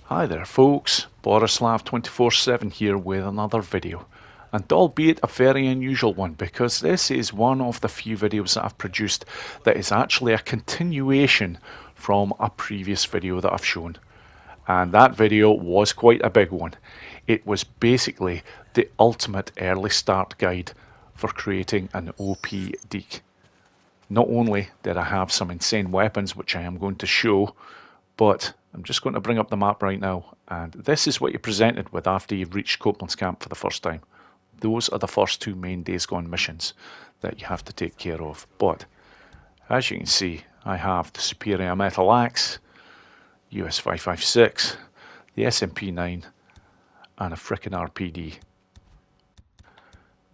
Hi there folks, Borislav247 here with another video, and albeit a very unusual one because this is one of the few videos that I've produced that is actually a continuation from a previous video that I've shown. And that video was quite a big one. It was basically the ultimate early start guide for creating an OP Deke. Not only did I have some insane weapons which I am going to show, but I'm just going to bring up the map right now, and this is what you're presented with after you've reached Copeland's camp for the first time. Those are the first two main Days Gone missions that you have to take care of. But as you can see, I have the Superior Metal Axe, US 556, the SMP-9, and a frickin' RPD.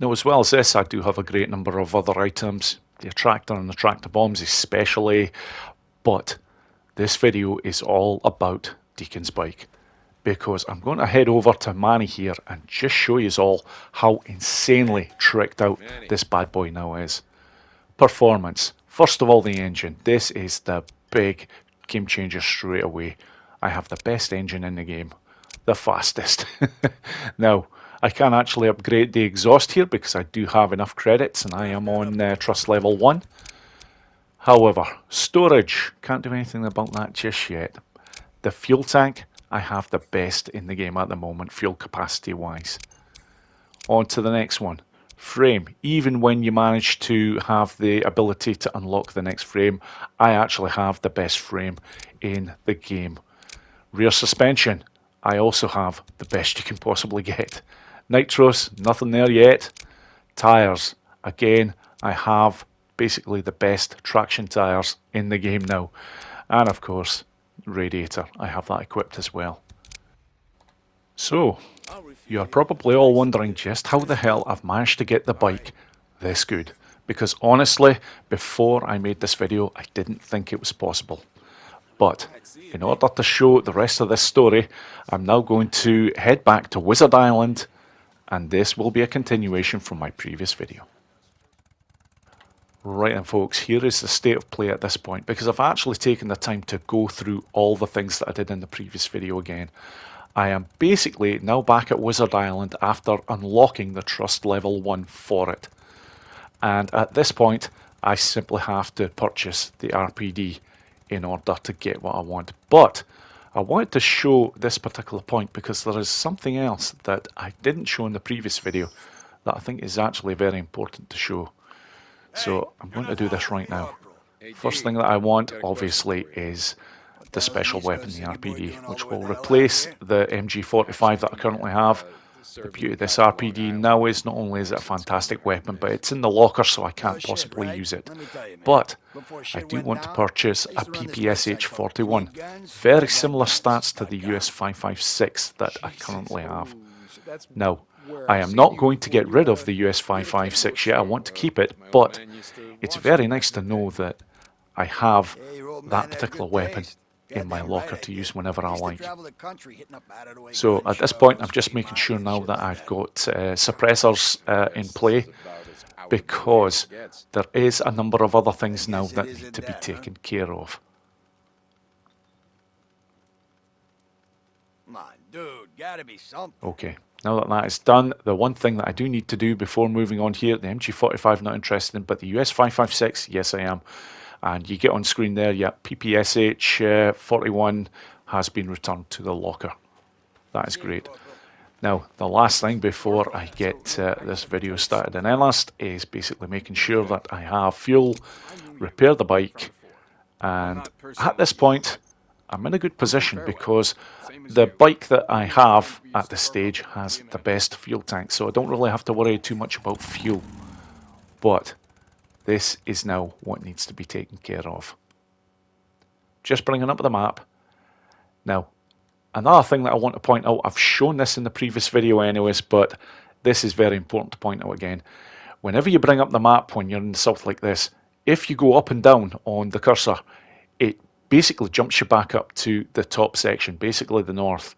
Now, as well as this, I do have a great number of other items, the attractor and the tractor bombs especially, but this video is all about Deacon's bike, because I'm going to head over to Manny here and just show you all how insanely tricked out this bad boy now is. Performance. First of all, the engine. This is the big game changer straight away. I have the best engine in the game. The fastest. Now, I can actually upgrade the exhaust here because I do have enough credits and I am on trust level 1. However, storage, can't do anything about that just yet. The fuel tank, I have the best in the game at the moment, fuel capacity wise. On to the next one. Frame, even when you manage to have the ability to unlock the next frame, I actually have the best frame in the game. Rear suspension, I also have the best you can possibly get. Nitros, nothing there yet. Tyres, again, I have basically the best traction tyres in the game now. And of course, radiator, I have that equipped as well. So, you're probably all wondering just how the hell I've managed to get the bike this good. Because honestly, before I made this video, I didn't think it was possible. But in order to show the rest of this story, I'm now going to head back to Wizard Island, and this will be a continuation from my previous video. Right then folks, here is the state of play at this point, because I've actually taken the time to go through all the things that I did in the previous video again. I am basically now back at Wizard Island after unlocking the trust level 1 for it. And at this point, I simply have to purchase the RPD in order to get what I want. But I wanted to show this particular point because there is something else that I didn't show in the previous video that I think is actually very important to show. So I'm going to do this right now. First thing that I want, obviously, is the special weapon, the RPD, which will replace the MG45 that I currently have. The beauty of this RPD now is not only is it a fantastic weapon, but it's in the locker, so I can't possibly use it. But I do want to purchase a PPSH-41. Very similar stats to the US 556 that I currently have. Now, I am not going to get rid of the US 556 yet, I want to keep it, but it's very nice to know that I have that particular weapon in my locker to use whenever I like. So at this point I'm just making sure now that I've got suppressors in play, because there is a number of other things now that need to be taken care of. Okay. Now that that is done, the one thing that I do need to do before moving on here, the MG45 not interested in, but the US 556, yes I am. And you get on screen there, yeah, PPSH 41 has been returned to the locker. That is great. Now, the last thing before I get this video started in earnest is basically making sure that I have fuel, repair the bike, and at this point, I'm in a good position because the bike that I have at this stage has the best fuel tank, so I don't really have to worry too much about fuel. But this is now what needs to be taken care of. Just bringing up the map. Now, another thing that I want to point out, I've shown this in the previous video anyways, but this is very important to point out again. Whenever you bring up the map when you're in the south like this, if you go up and down on the cursor, it basically jumps you back up to the top section, basically the north.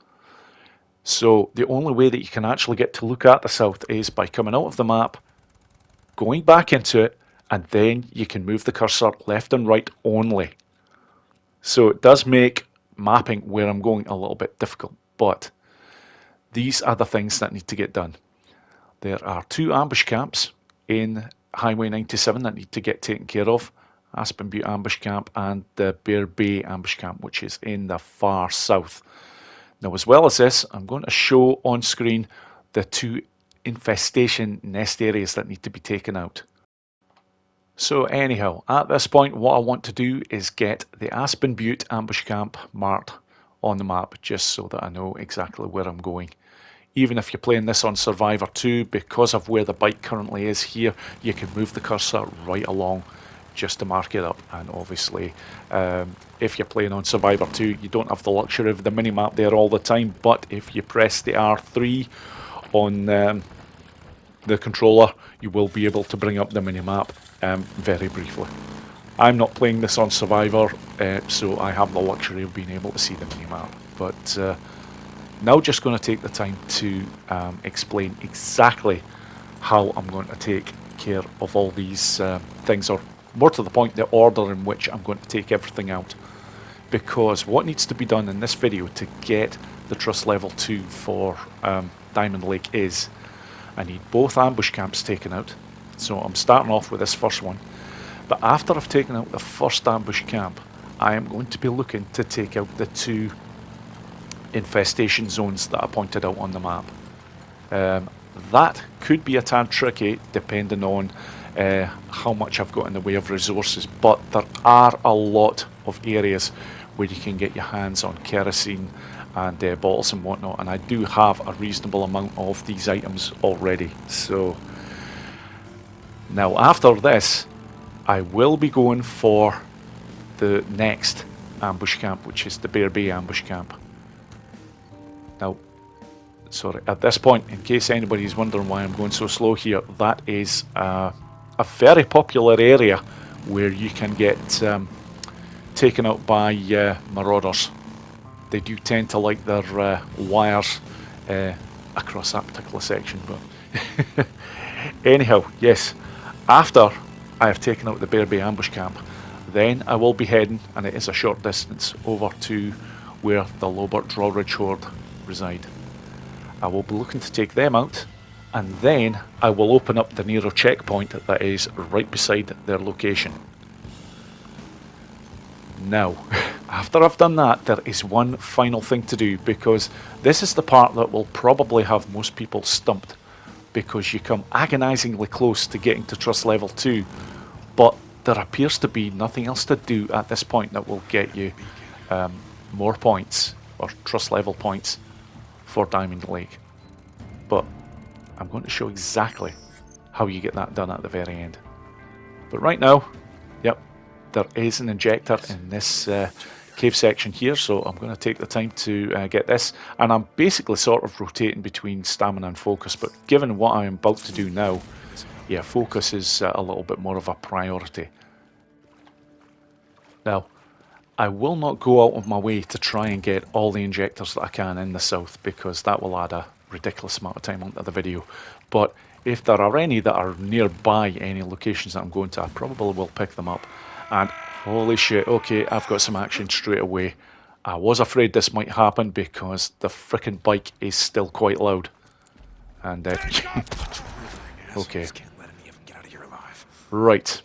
So the only way that you can actually get to look at the south is by coming out of the map, going back into it, and then you can move the cursor left and right only. So it does make mapping where I'm going a little bit difficult, but these are the things that need to get done. There are 2 ambush camps in Highway 97 that need to get taken care of. Aspen Butte ambush camp and the Bear Bay ambush camp, which is in the far south. Now, as well as this, I'm going to show on screen the 2 infestation nest areas that need to be taken out. So anyhow, at this point, what I want to do is get the Aspen Butte ambush camp marked on the map, just so that I know exactly where I'm going. Even if you're playing this on Survivor 2, because of where the bike currently is here, you can move the cursor right along just to mark it up. And obviously, if you're playing on Survivor 2, you don't have the luxury of the minimap there all the time, but if you press the R3 on the controller, you will be able to bring up the minimap very briefly. I'm not playing this on Survivor, so I have the luxury of being able to see the minimap, but now just going to take the time to explain exactly how I'm going to take care of all these things, or more to the point, the order in which I'm going to take everything out. Because what needs to be done in this video to get the trust level 2 for Diamond Lake is I need both ambush camps taken out. So I'm starting off with this first one. But after I've taken out the first ambush camp, I am going to be looking to take out the 2 infestation zones that I pointed out on the map. That could be a tad tricky depending on how much I've got in the way of resources, but there are a lot of areas where you can get your hands on kerosene and bottles and whatnot, and I do have a reasonable amount of these items already. So now after this, I will be going for the next ambush camp, which is the Bear Bay ambush camp. Now, sorry, at this point, in case anybody's wondering why I'm going so slow here, that is a very popular area where you can get taken out by marauders. They do tend to like their wires across that particular section. But anyhow, yes, after I have taken out the Bear Bay ambush camp, then I will be heading, and it is a short distance, over to where the Lobert Drawridge Horde reside. I will be looking to take them out, and then I will open up the Nero checkpoint that is right beside their location. Now, after I've done that, there is one final thing to do, because this is the part that will probably have most people stumped, because you come agonizingly close to getting to trust level 2, but there appears to be nothing else to do at this point that will get you more points, or trust level points, for Diamond Lake. But I'm going to show exactly how you get that done at the very end. But right now, yep, there is an injector in this cave section here, so I'm going to take the time to get this, and I'm basically sort of rotating between stamina and focus, but given what I'm about to do now, yeah, focus is a little bit more of a priority. Now, I will not go out of my way to try and get all the injectors that I can in the south, because that will add a ridiculous amount of time onto the video. But if there are any that are nearby any locations that I'm going to, I probably will pick them up. And holy shit, okay, I've got some action straight away. I was afraid this might happen because the frickin' bike is still quite loud. And okay. Right.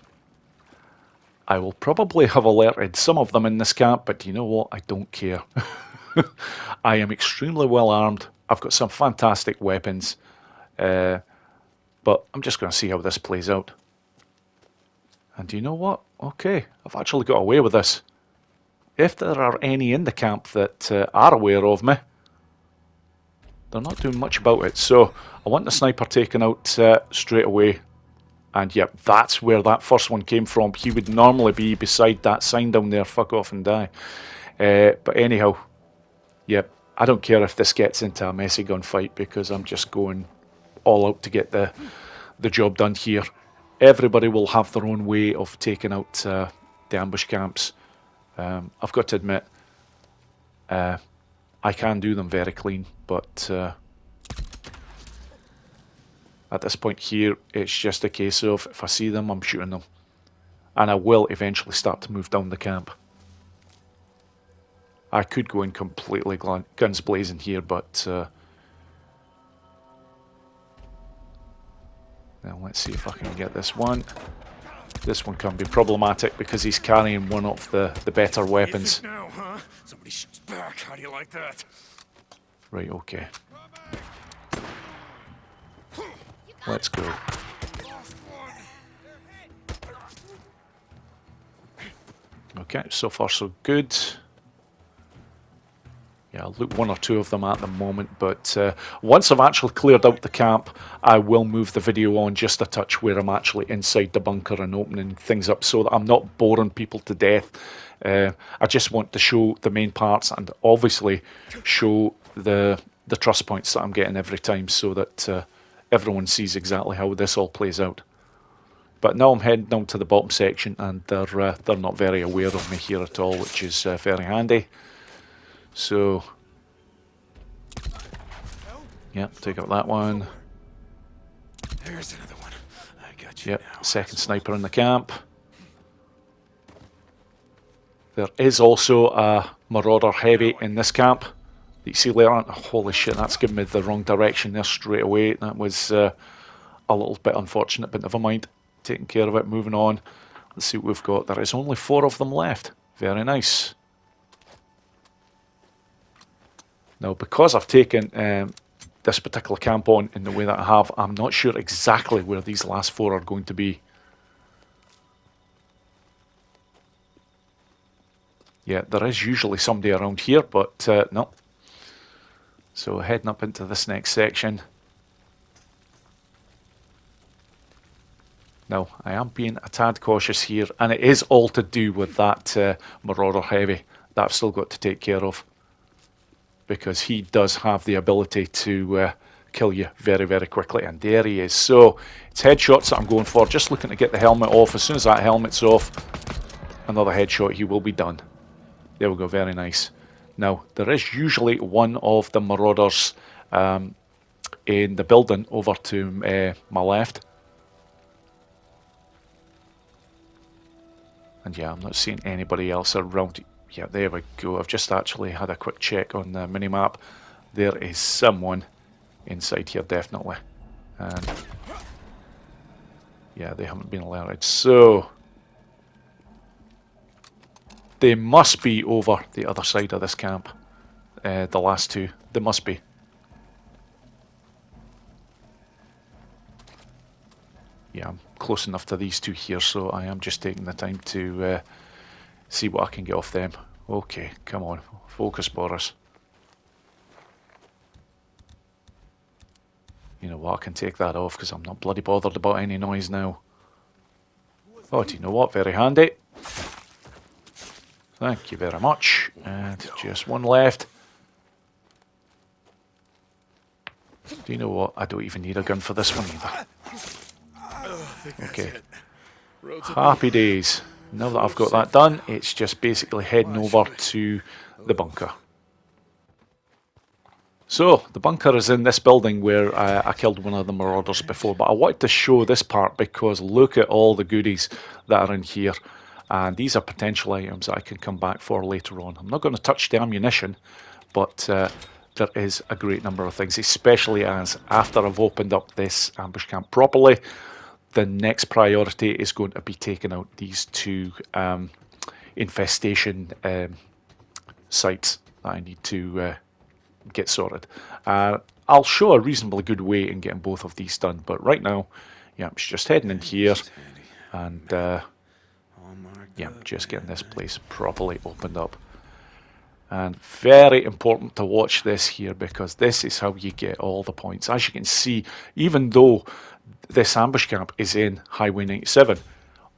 I will probably have alerted some of them in this camp, but you know what? I don't care. I am extremely well armed. I've got some fantastic weapons. But I'm just going to see how this plays out. And you know what? Okay, I've actually got away with this. If there are any in the camp that are aware of me, they're not doing much about it. So I want the sniper taken out straight away. And yep, that's where that first one came from. He would normally be beside that sign down there, fuck off and die. But anyhow, yep, I don't care if this gets into a messy gunfight, because I'm just going all out to get the job done here. Everybody will have their own way of taking out the ambush camps. I've got to admit, I can do them very clean, but at this point here, it's just a case of if I see them, I'm shooting them. And I will eventually start to move down the camp. I could go in completely guns blazing here, but now let's see if I can get this one. This one can be problematic because he's carrying one of the better weapons. Now, huh? Somebody shoots back. How do you like that? Right, okay. Let's go. Okay, so far so good. Yeah, I'll loot one or two of them at the moment, but once I've actually cleared out the camp, I will move the video on just a touch where I'm actually inside the bunker and opening things up so that I'm not boring people to death. I just want to show the main parts and obviously show the trust points that I'm getting every time so that everyone sees exactly how this all plays out. But now I'm heading down to the bottom section and they're not very aware of me here at all, which is very handy. So, yeah, take out that one. There's another one. I got you. Yep, now. second sniper in the camp. There is also a Marauder heavy in this camp. You see later on, oh, holy shit, that's given me the wrong direction there straight away. That was a little bit unfortunate, but never mind. Taking care of it, moving on. Let's see what we've got. There is only 4 of them left. Very nice. Now, because I've taken this particular camp on in the way that I have, I'm not sure exactly where these last 4 are going to be. Yeah, there is usually somebody around here, but no. So heading up into this next section. Now, I am being a tad cautious here, and it is all to do with that Marauder heavy that I've still got to take care of. Because he does have the ability to kill you very, very quickly. And there he is. So, it's headshots that I'm going for. Just looking to get the helmet off. As soon as that helmet's off, another headshot, he will be done. There we go, very nice. Now, there is usually one of the Marauders in the building over to my left. And yeah, I'm not seeing anybody else around. Yeah, there we go. I've just actually had a quick check on the minimap. There is someone inside here, definitely. And yeah, they haven't been alerted. So they must be over the other side of this camp. The last 2. They must be. Yeah, I'm close enough to these 2 here, so I am just taking the time to see what I can get off them. Okay, come on, focus, Boris. You know what, I can take that off because I'm not bloody bothered about any noise now. Oh, do you know what, very handy. Thank you very much. And just one left. Do you know what, I don't even need a gun for this one either. Okay, happy days. Now that I've got that done, it's just basically heading over to the bunker. So, the bunker is in this building where I killed one of the Marauders before, but I wanted to show this part because look at all the goodies that are in here. And these are potential items that I can come back for later on. I'm not going to touch the ammunition, but there is a great number of things, especially as after I've opened up this ambush camp properly, the next priority is going to be taking out these 2 infestation sites that I need to get sorted. I'll show a reasonably good way in getting both of these done, but right now, yeah, I'm just heading in here and yeah, just getting this place properly opened up. And very important to watch this here because this is how you get all the points. As you can see, even though this ambush camp is in Highway 97,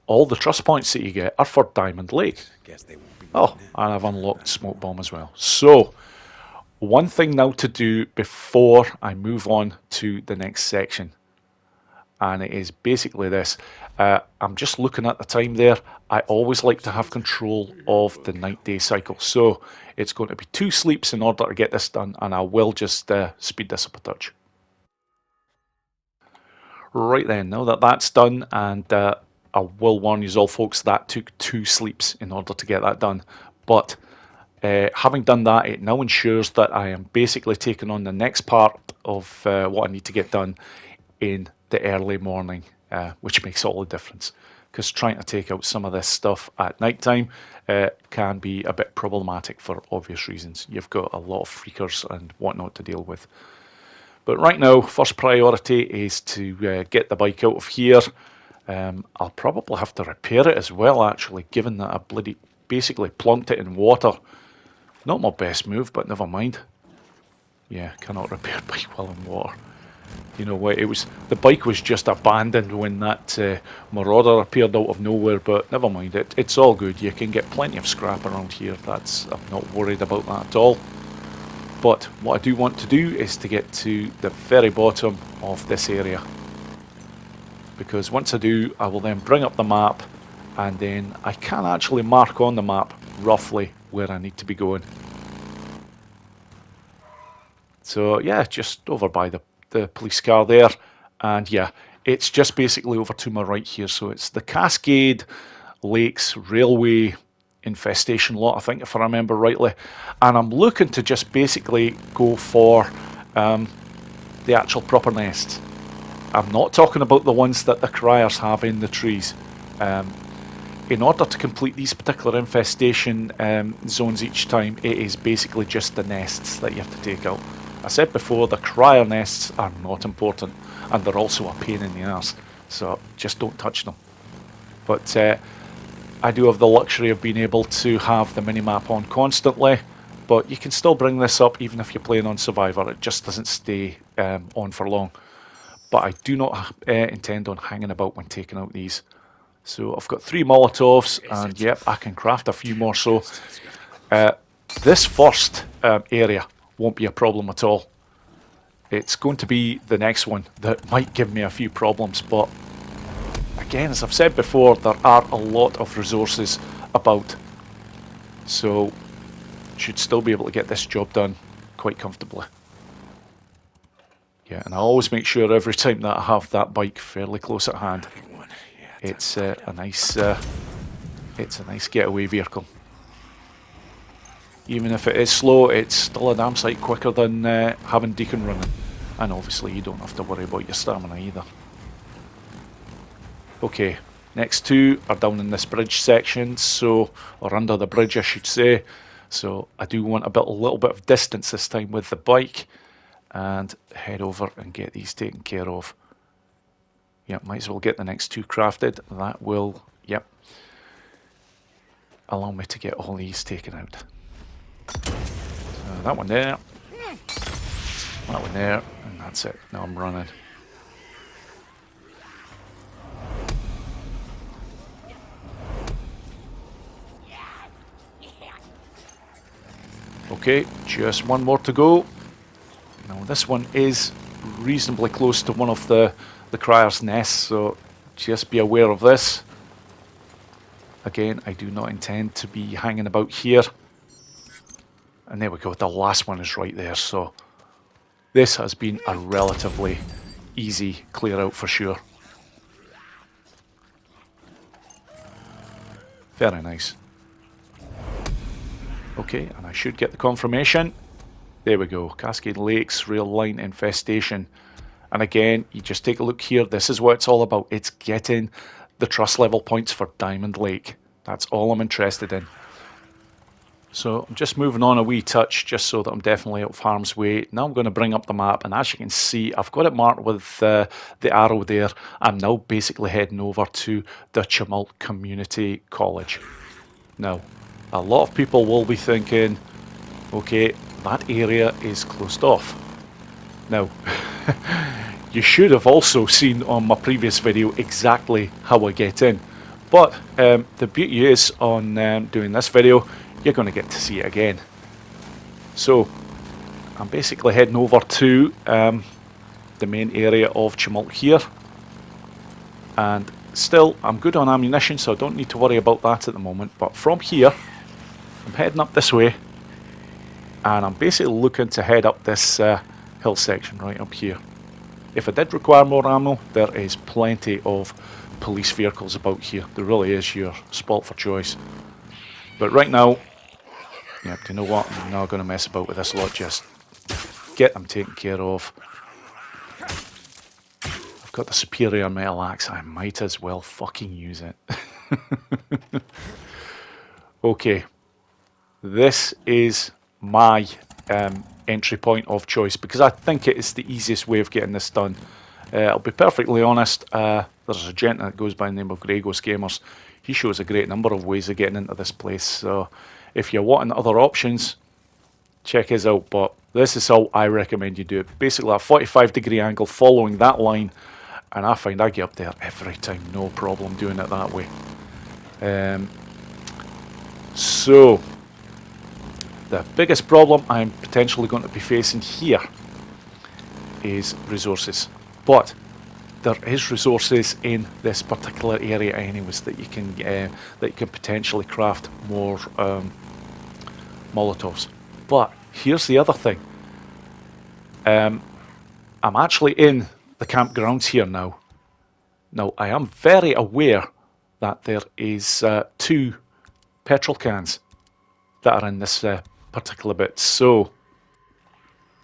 all the trust points that you get are for Diamond Lake. Oh, and I've unlocked Smoke Bomb as well. So, one thing now to do before I move on to the next section. And it is basically this. I'm just looking at the time there. I always like to have control of the night-day cycle. So it's going to be 2 sleeps in order to get this done. And I will just speed this up a touch. Right then, now that that's done, and I will warn you all folks, that took 2 sleeps in order to get that done. But Having done that, it now ensures that I am basically taking on the next part of what I need to get done in the early morning, which makes all the difference. Because trying to take out some of this stuff at night time can be a bit problematic for obvious reasons. You've got a lot of freakers and whatnot to deal with. But right now, first priority is to get the bike out of here. I'll probably have to repair it as well, actually, given that I basically plunked it in water. Not my best move, but never mind. Yeah, cannot repair bike while in water. You know what, the bike was just abandoned when that Marauder appeared out of nowhere, but never mind, it's all good. You can get plenty of scrap around here. I'm not worried about that at all. But what I do want to do is to get to the very bottom of this area. Because once I do, I will then bring up the map, and then I can actually mark on the map roughly where I need to be going. So yeah, just over by the police car there, and yeah, it's just basically over to my right here. So it's the Cascade Lakes Railway Infestation lot, I think, if I remember rightly, and I'm looking to just basically go for the actual proper nests. I'm not talking about the ones that the criers have in the trees. In order to complete these particular infestation zones each time, it is basically just the nests that you have to take out. I said before, the crier nests are not important, and they're also a pain in the arse, so just don't touch them. But I do have the luxury of being able to have the minimap on constantly, but you can still bring this up even if you're playing on Survivor. It just doesn't stay on for long. But I do not intend on hanging about when taking out these. So I've got 3 Molotovs, and yep, I can craft a few more. So this first area won't be a problem at all. It's going to be the next one that might give me a few problems, but again, as I've said before, there are a lot of resources about, so should still be able to get this job done quite comfortably. Yeah, and I always make sure every time that I have that bike fairly close at hand, it's a nice getaway vehicle. Even if it is slow, it's still a damn sight quicker than having Deacon running. And obviously you don't have to worry about your stamina either. Okay, next 2 are down in this bridge section, so, or under the bridge I should say. So I do want a little bit of distance this time with the bike, and head over and get these taken care of. Yeah, might as well get the next 2 crafted. That will, yep, allow me to get all these taken out. So that one there, that one there, and that's it. Now I'm running. Okay, just one more to go. Now this one is reasonably close to one of the criers' nests, so just be aware of this. Again, I do not intend to be hanging about here. And there we go, the last one is right there, so this has been a relatively easy clear out for sure. Very nice. Okay, and I should get the confirmation. There we go, Cascade Lakes Rail Line Infestation. And again, you just take a look here, this is what it's all about. It's getting the trust level points for Diamond Lake. That's all I'm interested in. So I'm just moving on a wee touch just so that I'm definitely out of harm's way. Now I'm going to bring up the map, and as you can see, I've got it marked with the arrow there. I'm now basically heading over to the Tumult Community College. Now, a lot of people will be thinking, okay, that area is closed off. Now, you should have also seen on my previous video exactly how I get in. But the beauty is on doing this video, you're going to get to see it again. So, I'm basically heading over to the main area of Tumult here. And still, I'm good on ammunition, so I don't need to worry about that at the moment. But from here, I'm heading up this way. And I'm basically looking to head up this hill section right up here. If I did require more ammo, there is plenty of police vehicles about here. There really is your spot for choice. But right now, Yep, do you know what? I'm not going to mess about with this lot, just get them taken care of. I've got the superior metal axe, I might as well fucking use it. Okay, this is my entry point of choice because I think it is the easiest way of getting this done. I'll be perfectly honest, there's a gent that goes by the name of Gregos Gamers. He shows a great number of ways of getting into this place, so if you're wanting other options, check his out, but this is how I recommend you do it. Basically a 45-degree angle following that line, and I find I get up there every time, no problem doing it that way. So, the biggest problem I'm potentially going to be facing here is resources, but there is resources in this particular area anyways that you can potentially craft more Molotovs. But here's the other thing. I'm actually in the campgrounds here now. Now I am very aware that there is 2 petrol cans that are in this particular bit, so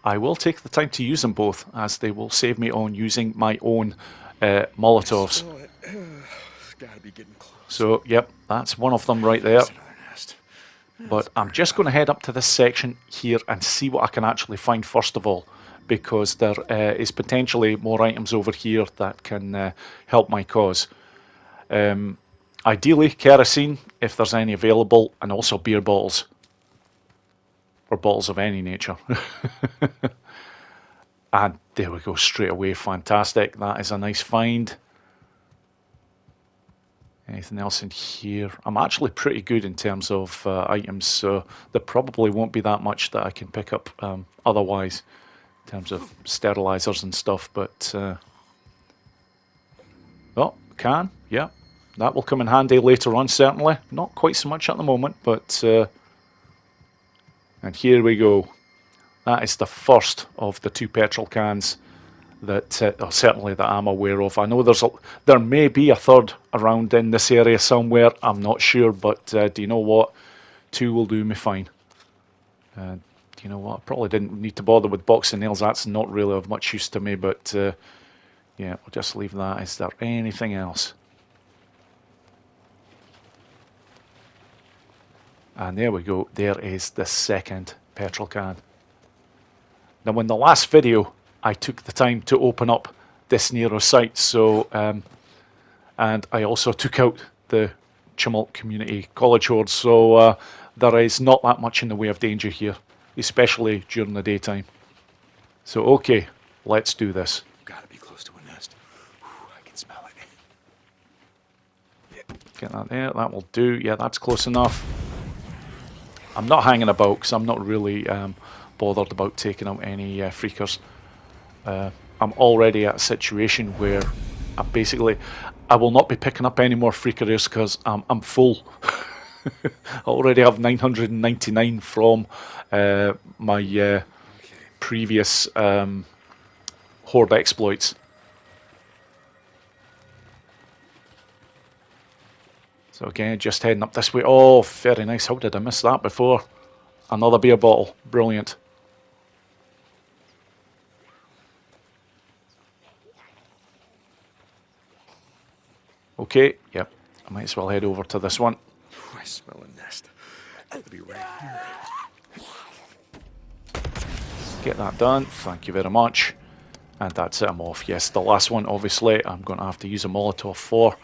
I will take the time to use them both, as they will save me on using my own Molotovs. Gotta be getting close. So, yep, that's one of them right there. There's another nest. But I'm just going to head up to this section here and see what I can actually find first of all, because there is potentially more items over here that can help my cause. Ideally, kerosene, if there's any available, and also beer bottles. Or bottles of any nature. And there we go, straight away, fantastic. That is a nice find. Anything else in here? I'm actually pretty good in terms of items, so there probably won't be that much that I can pick up otherwise, in terms of sterilizers and stuff, but... oh, can, yeah. That will come in handy later on, certainly. Not quite so much at the moment, but... and here we go. That is the first of the 2 petrol cans that certainly that I'm aware of. I know there may be a third around in this area somewhere. I'm not sure, but do you know what? 2 will do me fine. Do you know what? I probably didn't need to bother with boxing nails. That's not really of much use to me, but yeah, we'll just leave that. Is there anything else? And there we go. There is the second petrol can. Now, in the last video, I took the time to open up this Nero site, so and I also took out the Tumult Community College Horde, so there is not that much in the way of danger here, especially during the daytime. So, okay, let's do this. Gotta be close to a nest. Whew, I can smell it. Get that there, that will do. Yeah, that's close enough. I'm not hanging about because I'm not really bothered about taking out any freakers. I'm already at a situation where I will not be picking up any more freakers because I'm full. I already have 999 from my previous Horde exploits. So again, just heading up this way. Oh, very nice. How did I miss that before? Another beer bottle. Brilliant. Okay, yep. I might as well head over to this one. Ooh, I smell a nest. It'll be right here. Get that done. Thank you very much. And that's it. I'm off. Yes, the last one, obviously, I'm going to have to use a Molotov for.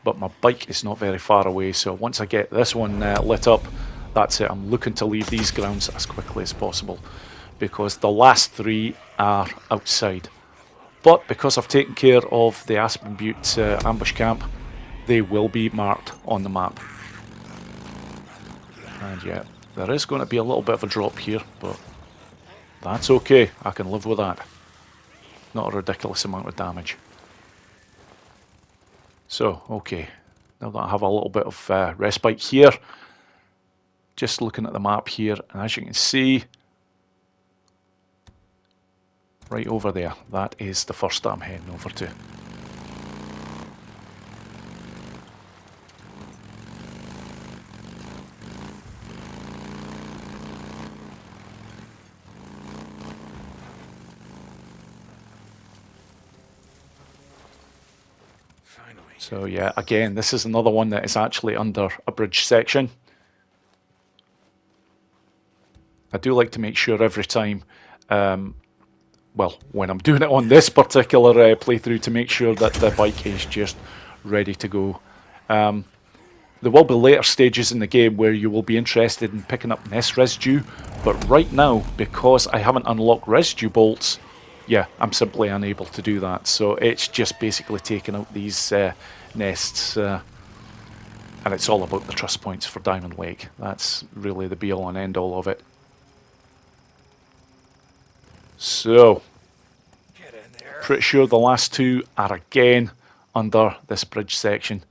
But my bike is not very far away, so once I get this one lit up, that's it. I'm looking to leave these grounds as quickly as possible, because the last 3 are outside. But because I've taken care of the Aspen Butte ambush camp, they will be marked on the map. And yeah, there is going to be a little bit of a drop here, but that's okay. I can live with that. Not a ridiculous amount of damage. So, okay, now that I have a little bit of respite here, just looking at the map here, and as you can see, right over there, that is the first that I'm heading over to. Finally. So yeah, again, this is another one that is actually under a bridge section. I do like to make sure every time, well, when I'm doing it on this particular playthrough, to make sure that the bike is just ready to go. There will be later stages in the game where you will be interested in picking up nest residue, but right now, because I haven't unlocked residue bolts, yeah, I'm simply unable to do that. So it's just basically taking out these nests, and it's all about the trust points for Diamond Lake. That's really the be-all and end-all of it. So, Get in there. pretty sure the last two are again under this bridge section.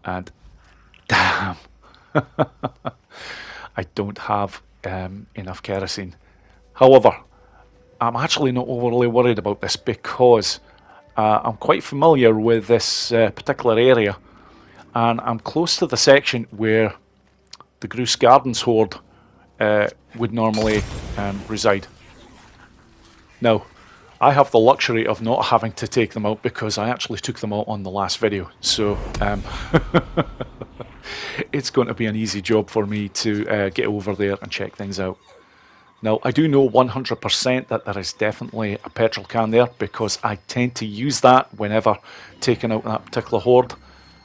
And damn, I don't have enough kerosene. However, I'm actually not overly worried about this because I'm quite familiar with this particular area, and I'm close to the section where the Groose Gardens Horde would normally reside. Now, I have the luxury of not having to take them out because I actually took them out on the last video, so it's going to be an easy job for me to get over there and check things out. Now, I do know 100% that there is definitely a petrol can there because I tend to use that whenever taking out that particular horde.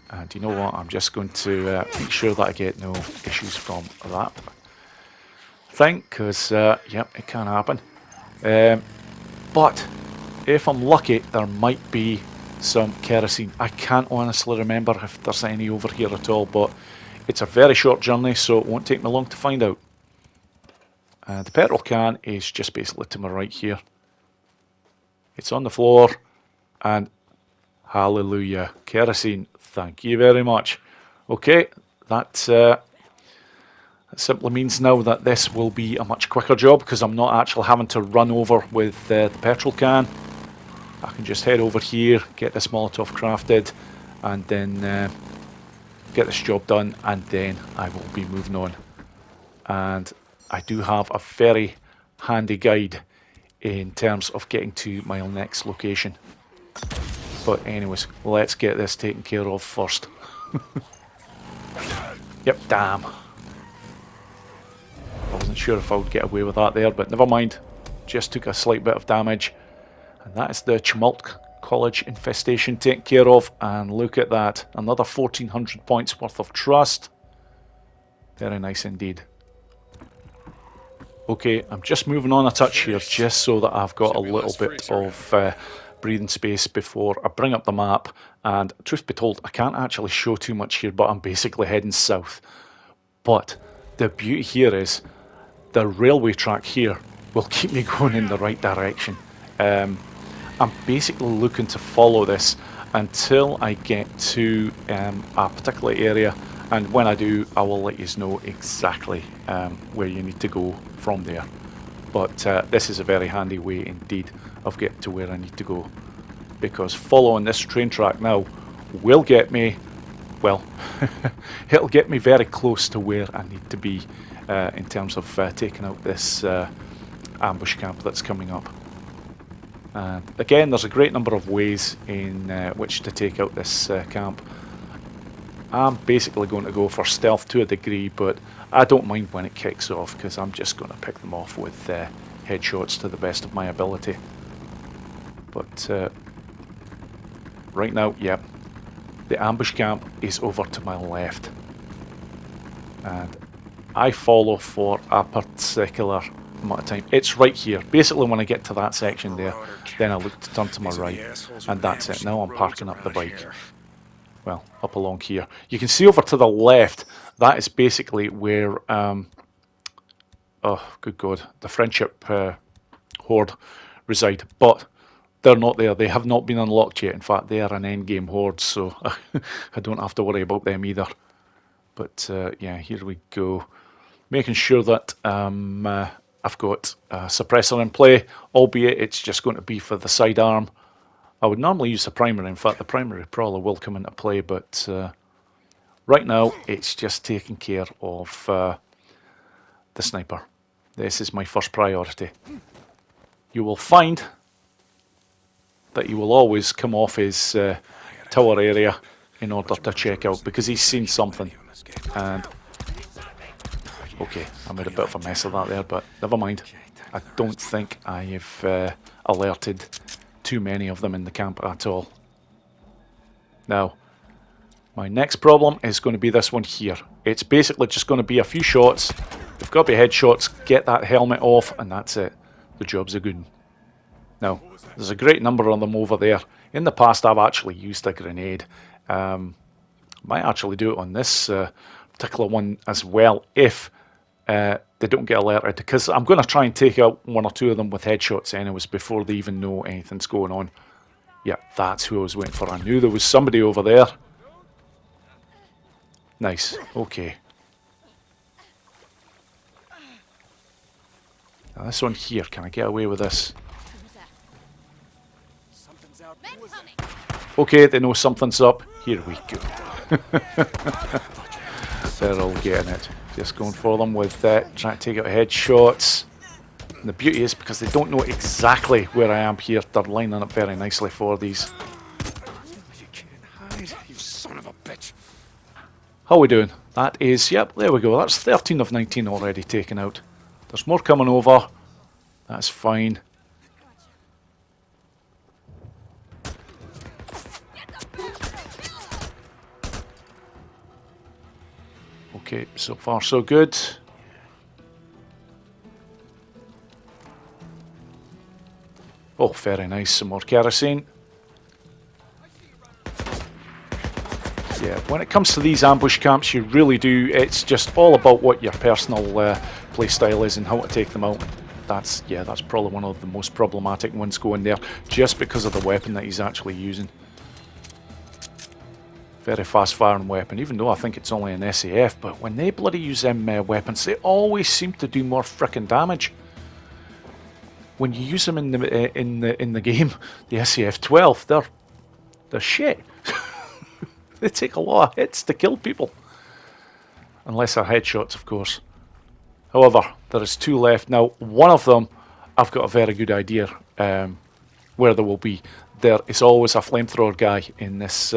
And you know what, I'm just going to make sure that I get no issues from that thing, because, yep, it can happen. But if I'm lucky, there might be some kerosene. I can't honestly remember if there's any over here at all, but it's a very short journey, so it won't take me long to find out. The petrol can is just basically to my right here. It's on the floor, and hallelujah, kerosene, thank you very much. Okay, that simply means now that this will be a much quicker job because I'm not actually having to run over with the petrol can. I can just head over here, get this Molotov crafted, and then get this job done, and then I will be moving on. And I do have a very handy guide in terms of getting to my next location. But anyways, let's get this taken care of first. Yep, damn. I wasn't sure if I would get away with that there, but never mind. Just took a slight bit of damage. And that is the Tumult College Infestation taken care of. And look at that, another 1400 points worth of trust. Very nice indeed. Okay, I'm just moving on a touch here just so that I've got a little bit of breathing space before I bring up the map. And truth be told, I can't actually show too much here, but I'm basically heading south. But the beauty here is the railway track here will keep me going in the right direction. I'm basically looking to follow this until I get to a particular area, and when I do, I will let you know exactly where you need to go from there. But this is a very handy way indeed of getting to where I need to go, because following this train track now will get me, well, it'll get me very close to where I need to be in terms of taking out this ambush camp that's coming up. And again, there's a great number of ways in which to take out this camp. I'm basically going to go for stealth to a degree, but I don't mind when it kicks off because I'm just going to pick them off with headshots to the best of my ability. But right now, yep, the ambush camp is over to my left. And I follow for a particular amount of time. It's right here. Basically, when I get to that section there, then I look to turn to my right, and that's it. Now I'm parking up the bike. Well, up along here. You can see over to the left, that is basically where, oh, good God, the Friendship Horde reside. But they're not there. They have not been unlocked yet. In fact, they are an endgame Horde, so I don't have to worry about them either. But yeah, here we go. Making sure that I've got a suppressor in play, albeit it's just going to be for the sidearm. I would normally use the primary. In fact, the primary probably will come into play, but right now it's just taking care of the sniper. This is my first priority. You will find that he will always come off his tower area in order to check out, because he's seen something. And okay, I made a bit of a mess of that there, but never mind. I don't think I've alerted too many of them in the camp at all. Now, my next problem is going to be this one here. It's basically just going to be a few shots. They've got to be headshots, get that helmet off, and that's it. The job's a good one. Now, there's a great number of them over there. In the past, I've actually used a grenade. Might actually do it on this particular one as well, if they don't get alerted, because I'm going to try and take out one or two of them with headshots anyways before they even know anything's going on. Yeah, that's who I was waiting for. I knew there was somebody over there. Nice, okay. Now this one here, can I get away with this? Okay, they know something's up. Here we go. They're all getting it. Just going for them with trying to take out headshots. And the beauty is, because they don't know exactly where I am here, they're lining up very nicely for these. You can't hide, you son of a bitch. How are we doing? That is, yep, there we go. That's 13 of 19 already taken out. There's more coming over. That's fine. Okay, so far so good. Oh, very nice. Some more kerosene. Yeah, when it comes to these ambush camps, you really do. It's just all about what your personal play style is and how to take them out. That's probably one of the most problematic ones going there, just because of the weapon that he's actually using. Very fast firing weapon, even though I think it's only an SAF, but when they bloody use them weapons, they always seem to do more frickin' damage. When you use them in the game, the SAF-12, they're shit. They take a lot of hits to kill people, unless they're headshots, of course. However, there is two left now. One of them, I've got a very good idea where they will be. There is always a flamethrower guy in this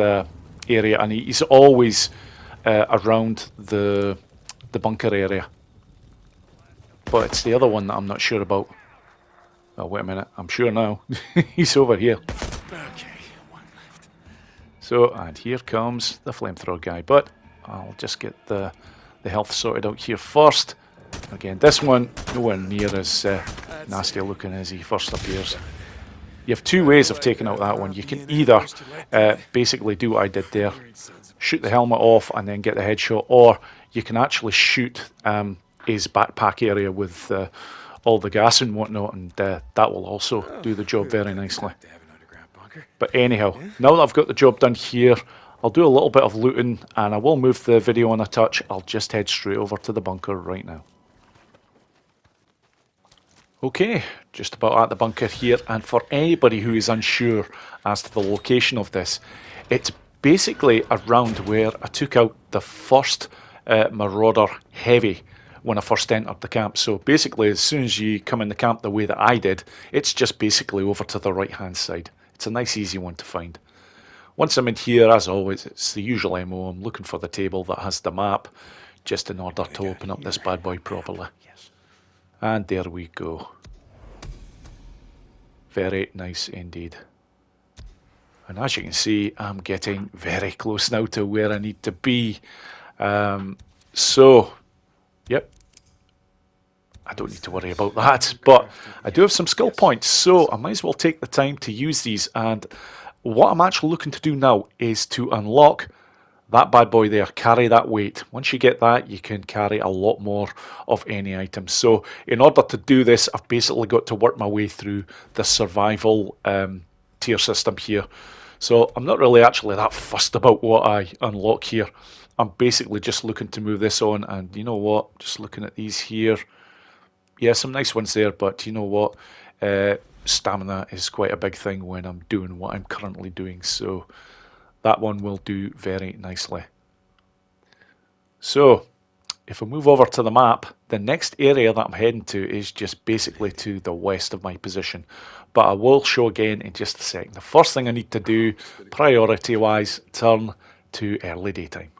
area, and he's always around the bunker area. But it's the other one that I'm not sure about. Oh, wait a minute, I'm sure now. He's over here. Okay, one left. So, and here comes the flamethrower guy. But I'll just get the health sorted out here first. Again, this one nowhere near as nasty looking as he first appears. You have two ways of taking out that one. You can either basically do what I did there, shoot the helmet off and then get the headshot, or you can actually shoot his backpack area with all the gas and whatnot, and that will also do the job very nicely. But anyhow, now that I've got the job done here, I'll do a little bit of looting and I will move the video on a touch. I'll just head straight over to the bunker right now. Okay, just about at the bunker here, and for anybody who is unsure as to the location of this, it's basically around where I took out the first Marauder Heavy when I first entered the camp. So basically, as soon as you come in the camp the way that I did, it's just basically over to the right hand side. It's a nice easy one to find. Once I'm in here, as always, it's the usual MO. I'm looking for the table that has the map, just in order to open up this bad boy properly. And there we go. Very nice indeed. And as you can see, I'm getting very close now to where I need to be. So, yep. I don't need to worry about that, but I do have some skill points, so I might as well take the time to use these. And what I'm actually looking to do now is to unlock that bad boy there, carry that weight. Once you get that, you can carry a lot more of any item. So in order to do this, I've basically got to work my way through the survival tier system here. So I'm not really actually that fussed about what I unlock here. I'm basically just looking to move this on, and you know what, just looking at these here, yeah, some nice ones there, but you know what, stamina is quite a big thing when I'm doing what I'm currently doing, so that one will do very nicely. So if I move over to the map, the next area that I'm heading to is just basically to the west of my position. But I will show again in just a second. The first thing I need to do, priority-wise, turn to early daytime.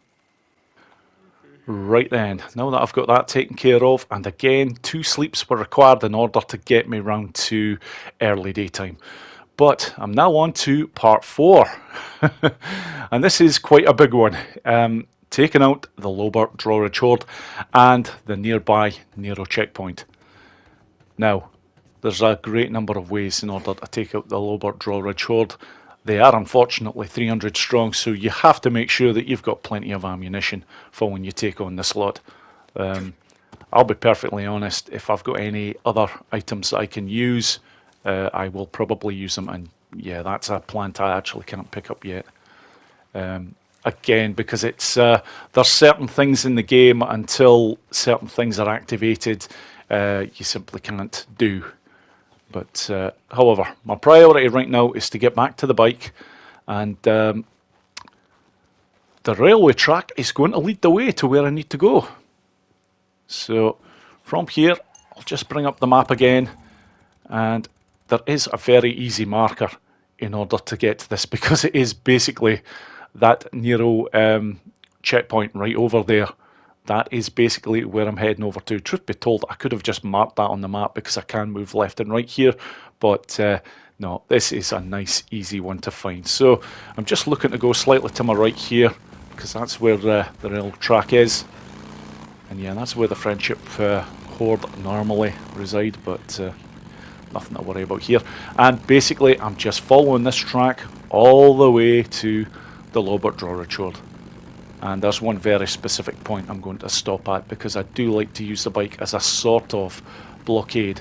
Right then, now that I've got that taken care of, and again, 2 sleeps were required in order to get me round to early daytime. But I'm now on to part 4, and this is quite a big one. Taking out the Lobert Drawridge Horde and the nearby Nero checkpoint. Now, there's a great number of ways in order to take out the Lobert Drawridge Horde. They are unfortunately 300 strong, so you have to make sure that you've got plenty of ammunition for when you take on this lot. I'll be perfectly honest, if I've got any other items that I can use, I will probably use them, and yeah, that's a plant I actually can't pick up yet. Again, because it's there's certain things in the game until certain things are activated, you simply can't do. But however, my priority right now is to get back to the bike, and the railway track is going to lead the way to where I need to go. So from here, I'll just bring up the map again, and there is a very easy marker in order to get to this, because it is basically that Nero checkpoint right over there. That is basically where I'm heading over to. Truth be told, I could have just marked that on the map because I can move left and right here, but no, this is a nice easy one to find. So I'm just looking to go slightly to my right here, because that's where the rail track is, and yeah, that's where the Friendship Horde normally reside, but nothing to worry about here. And basically I'm just following this track all the way to the Lobert Drawridge Horde. And there's one very specific point I'm going to stop at, because I do like to use the bike as a sort of blockade.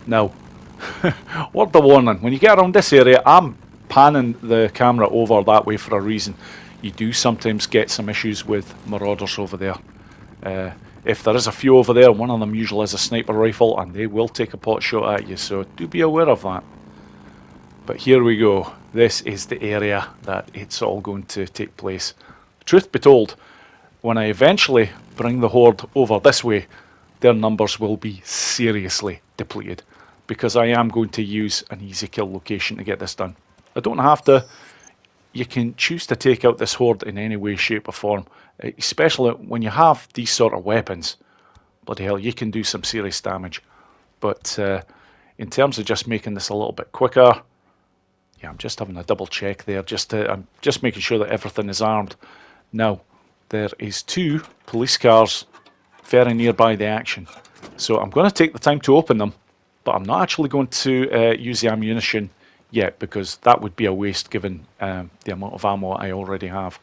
Now, word of warning, when you get around this area, I'm panning the camera over that way for a reason. You do sometimes get some issues with marauders over there. If there is a few over there, one of them usually has a sniper rifle, and they will take a pot shot at you, so do be aware of that. But here we go. This is the area that it's all going to take place. Truth be told, when I eventually bring the Horde over this way, their numbers will be seriously depleted, because I am going to use an easy kill location to get this done. I don't have to. You can choose to take out this Horde in any way, shape or form, especially when you have these sort of weapons. Bloody hell, you can do some serious damage. But in terms of just making this a little bit quicker, yeah, I'm just having a double check there. I'm just making sure that everything is armed. Now, there is 2 police cars very nearby the action. So I'm going to take the time to open them, but I'm not actually going to use the ammunition yet, because that would be a waste given the amount of ammo I already have.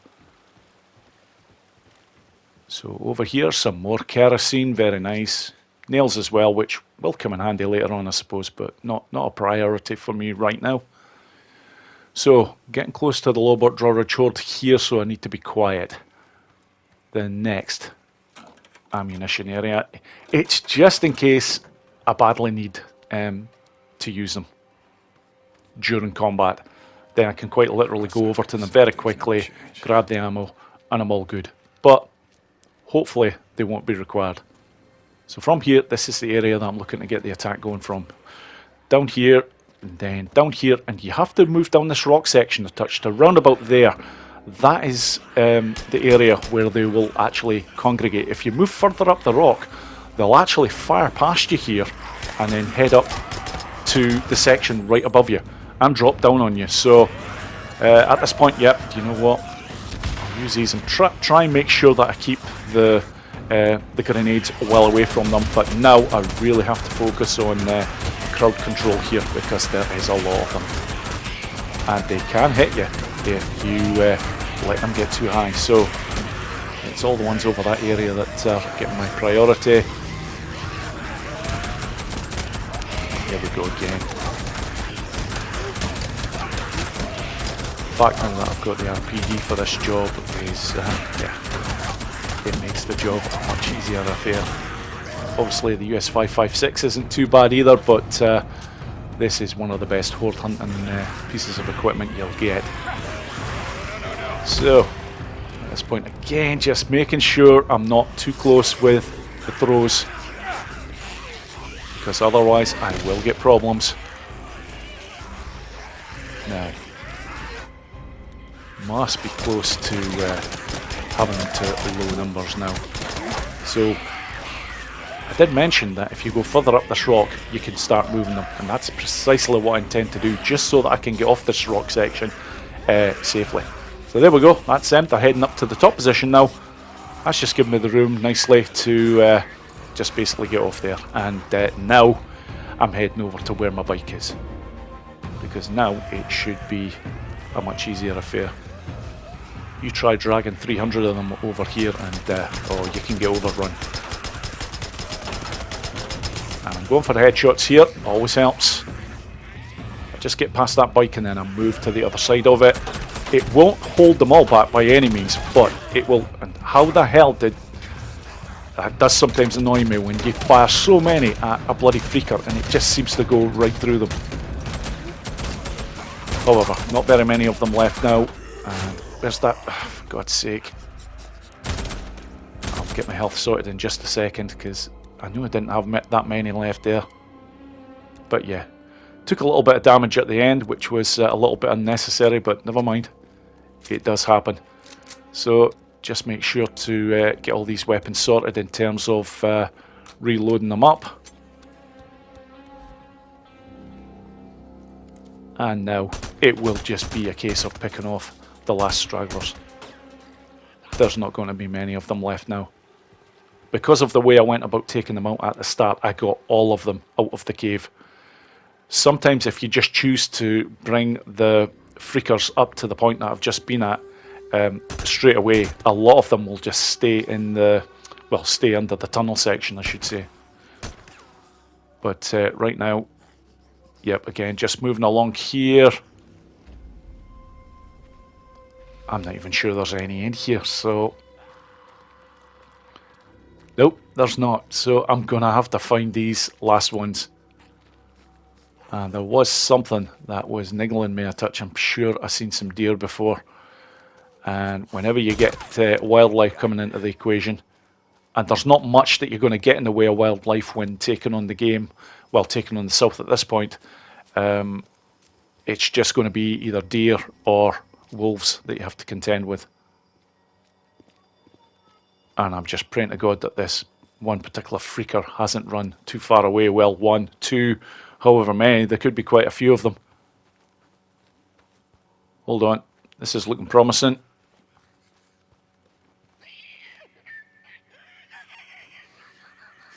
So over here, some more kerosene, very nice. Nails as well, which will come in handy later on, I suppose, but not a priority for me right now. So, getting close to the Lobert Drawridge Horde here, so I need to be quiet. The next ammunition area, it's just in case I badly need to use them during combat. Then I can quite literally go over to them very quickly, grab the ammo, and I'm all good. But hopefully they won't be required. So from here, this is the area that I'm looking to get the attack going from. Down here, and then down here, and you have to move down this rock section a touch to round about there. That is the area where they will actually congregate. If you move further up the rock, they'll actually fire past you here and then head up to the section right above you and drop down on you. So at this point, yep, you know what? I'll use these and try and make sure that I keep the grenades well away from them. But now I really have to focus on crowd control here, because there is a lot of them, and they can hit you if you let them get too high. So it's all the ones over that area that are getting my priority. Here we go again. The fact now that I've got the RPG for this job is, yeah, it makes the job a much easier affair. Obviously the US 556 isn't too bad either, but this is one of the best horde hunting pieces of equipment you'll get. So, this point. Again, just making sure I'm not too close with the throws, because otherwise I will get problems. Now, must be close to having them to low numbers now. So, I did mention that if you go further up this rock, you can start moving them, and that's precisely what I intend to do, just so that I can get off this rock section safely. So there we go, that's them. They're heading up to the top position now. That's just giving me the room nicely to just basically get off there. And now I'm heading over to where my bike is, because now it should be a much easier affair. You try dragging 300 of them over here and oh, you can get overrun. And I'm going for the headshots here, always helps. I just get past that bike and then I move to the other side of it. It won't hold them all back by any means, but it will. And how the hell did... That does sometimes annoy me when you fire so many at a bloody freaker and it just seems to go right through them. However, not very many of them left now. And where's that? Oh, for God's sake. I'll get my health sorted in just a second, because I knew I didn't have that many left there. But yeah, took a little bit of damage at the end, which was a little bit unnecessary, but never mind. It does happen. So just make sure to get all these weapons sorted in terms of reloading them up. And now it will just be a case of picking off the last stragglers. There's not going to be many of them left now. Because of the way I went about taking them out at the start, I got all of them out of the cave. Sometimes if you just choose to bring the freakers up to the point that I've just been at straight away, a lot of them will just stay in the, well, stay under the tunnel section, I should say. But right now, yep, again, just moving along here. I'm not even sure there's any in here, so... Nope, there's not. So I'm going to have to find these last ones. And there was something that was niggling me a touch. I'm sure I've seen some deer before. And whenever you get wildlife coming into the equation, and there's not much that you're going to get in the way of wildlife when taking on the game, well, taking on the south at this point, it's just going to be either deer or wolves that you have to contend with. And I'm just praying to God that this one particular freaker hasn't run too far away. Well, one, two, however many, there could be quite a few of them. Hold on, this is looking promising.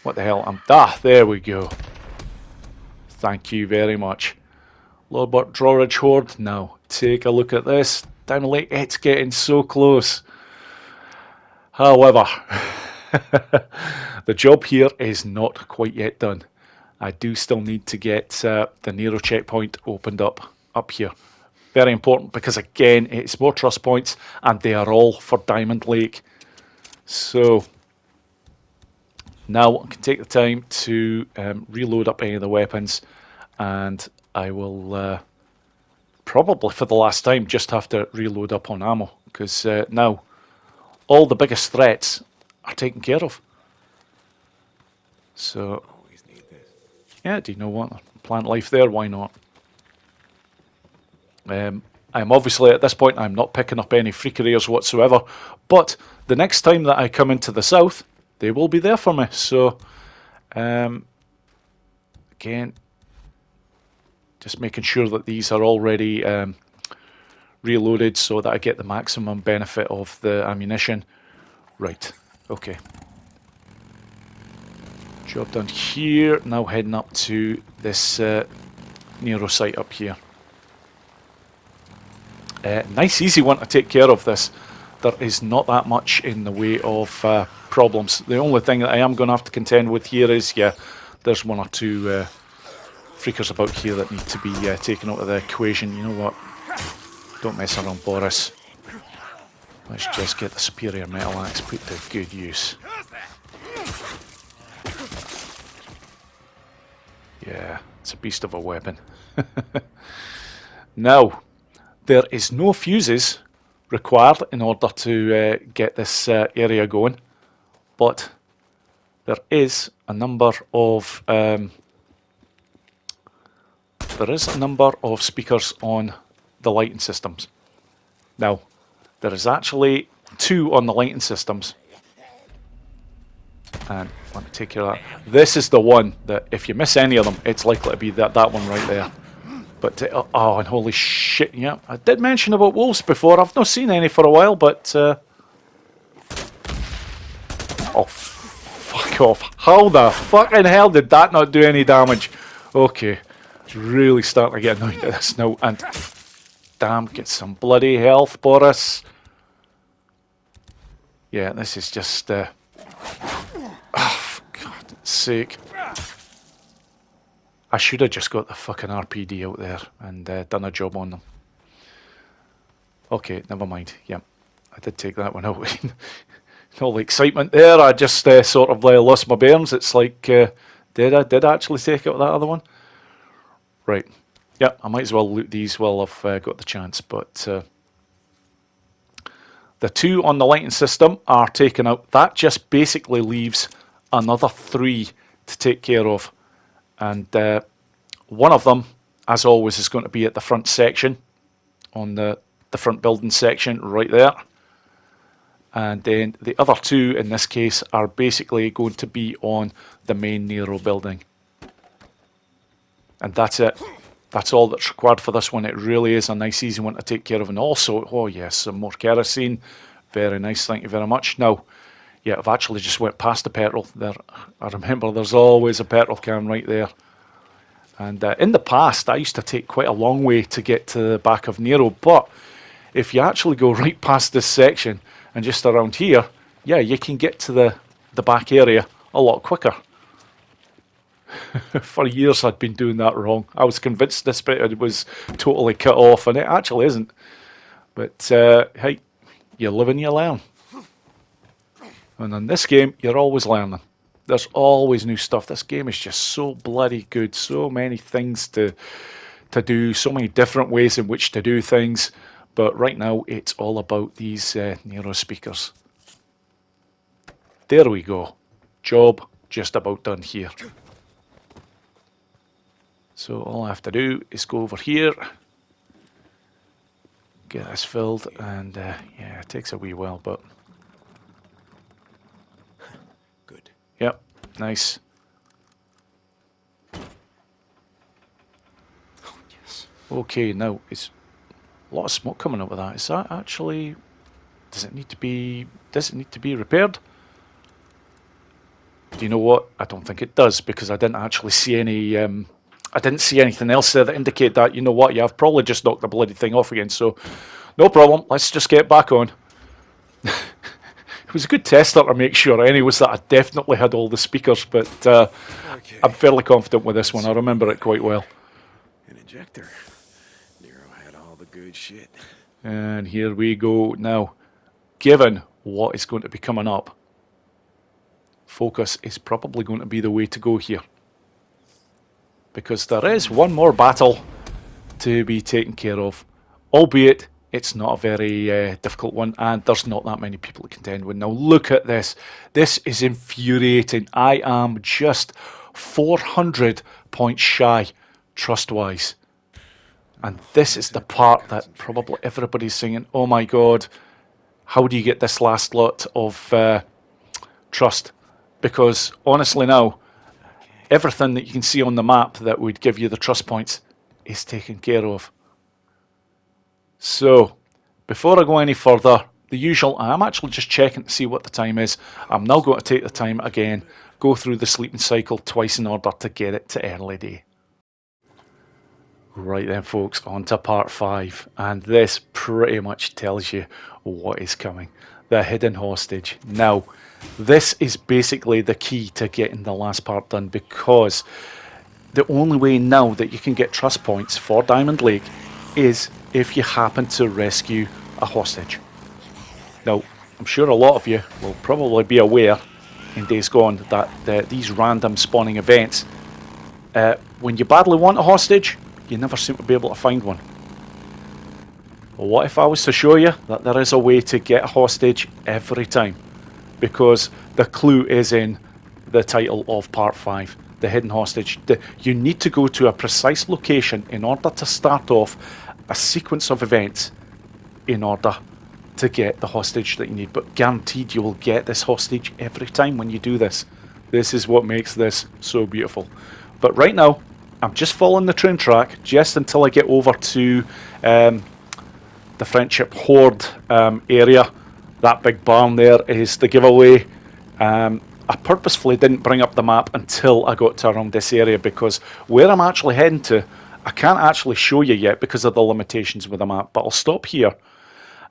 What the hell? There we go. Thank you very much. Lobert Drawridge Horde. Now, take a look at this. Down the lake, it's getting so close. However, the job here is not quite yet done. I do still need to get the Nero checkpoint opened up here. Very important, because again, it's more trust points and they are all for Diamond Lake. So now I can take the time to reload up any of the weapons, and I will probably for the last time just have to reload up on ammo, because now all the biggest threats are taken care of. So, yeah, do you know what? Plant life there, why not? I'm obviously, at this point, I'm not picking up any freakeries whatsoever, but the next time that I come into the south, they will be there for me. So, again, just making sure that these are already reloaded so that I get the maximum benefit of the ammunition. Right, okay. Job done here. Now heading up to this Nero site up here. Nice easy one to take care of this. There is not that much in the way of problems. The only thing that I am going to have to contend with here is, yeah, there's one or two freakers about here that need to be taken out of the equation. You know what? Don't mess around, Boris. Let's just get the superior metal axe put to good use. Yeah, it's a beast of a weapon. Now, there is no fuses required in order to get this area going, but there is a number of speakers on the lighting systems. Now, there is actually 2 on the lighting systems, and let me take care of that. This is the one that if you miss any of them, it's likely to be that one right there. But oh, and holy shit! Yeah, I did mention about wolves before. I've not seen any for a while, but oh, fuck off! How the fucking hell did that not do any damage? Okay, it's really starting to get annoyed at this now. And damn, get some bloody health, Boris. Yeah, this is just. Oh, for God's sake. I should have just got the fucking RPD out there and done a job on them. Okay, never mind. Yep, I did take that one out. All the excitement there, I just sort of lost my bearings. It's like, did I actually take out that other one? Right. Yep, I might as well loot these while I've got the chance. But the 2 on the lighting system are taken out. That just basically leaves another 3 to take care of. And one of them, as always, is going to be at the front section, on the front building section right there. And then the other 2 in this case are basically going to be on the main Nero building. And that's it. That's all that's required for this one. It really is a nice, easy one to take care of. And also, oh yes, some more kerosene. Very nice, thank you very much. Now, yeah, I've actually just went past the petrol there. I remember there's always a petrol can right there. And in the past, I used to take quite a long way to get to the back of Nero. But if you actually go right past this section and just around here, yeah, you can get to the back area a lot quicker. For years, I'd been doing that wrong. I was convinced this bit was totally cut off, and it actually isn't. But hey, you live and you learn. And in this game, you're always learning. There's always new stuff. This game is just so bloody good. So many things to do. So many different ways in which to do things. But right now, it's all about these Nero speakers. There we go. Job just about done here. So all I have to do is go over here. Get this filled. And yeah, it takes a wee while, but... Yep, nice. Oh, yes. Okay, now it's a lot of smoke coming up with that. Is that actually? Does it need to be repaired? Do you know what? I don't think it does, because I didn't actually see any. I didn't see anything else there that indicate that. You know what? Yeah, I've probably just knocked the bloody thing off again. So, no problem. Let's just get back on. It was a good tester to make sure anyways that I definitely had all the speakers, but okay. I'm fairly confident with this one. I remember it quite well. An injector. Nero had all the good shit. And here we go. Now, given what is going to be coming up, focus is probably going to be the way to go here. Because there is one more battle to be taken care of, albeit it's not a very difficult one, and there's not that many people to contend with. Now look at this. This is infuriating. I am just 400 points shy, trust-wise. And this is the part that probably everybody's singing, oh my god, how do you get this last lot of trust? Because honestly now, everything that you can see on the map that would give you the trust points is taken care of. So, before I go any further, the usual, I'm actually just checking to see what the time is. I'm now going to take the time again, go through the sleeping cycle twice in order to get it to early day. Right then folks, on to part 5, and this pretty much tells you what is coming. The hidden hostage. Now, this is basically the key to getting the last part done, because the only way now that you can get trust points for Diamond Lake is if you happen to rescue a hostage. Now, I'm sure a lot of you will probably be aware in Days Gone that these random spawning events, when you badly want a hostage, you never seem to be able to find one. What if I was to show you that there is a way to get a hostage every time? Because the clue is in the title of part 5, the hidden hostage. You need to go to a precise location in order to start off a sequence of events in order to get the hostage that you need. But guaranteed you will get this hostage every time when you do this. This is what makes this so beautiful. But right now, I'm just following the train track just until I get over to the Friendship Horde area. That big barn there is the giveaway. I purposefully didn't bring up the map until I got to around this area, because where I'm actually heading to, I can't actually show you yet because of the limitations with the map, but I'll stop here.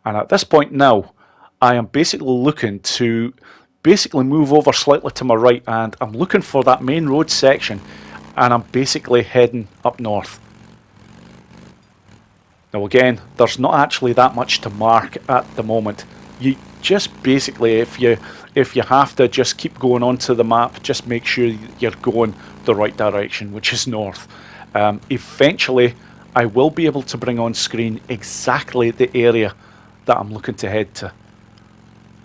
And at this point now, I am basically looking to move over slightly to my right, and I'm looking for that main road section, and I'm basically heading up north. Now again, there's not actually that much to mark at the moment. You just basically, if you have to just keep going onto the map, just make sure you're going the right direction, which is north. Eventually, I will be able to bring on screen exactly the area that I'm looking to head to.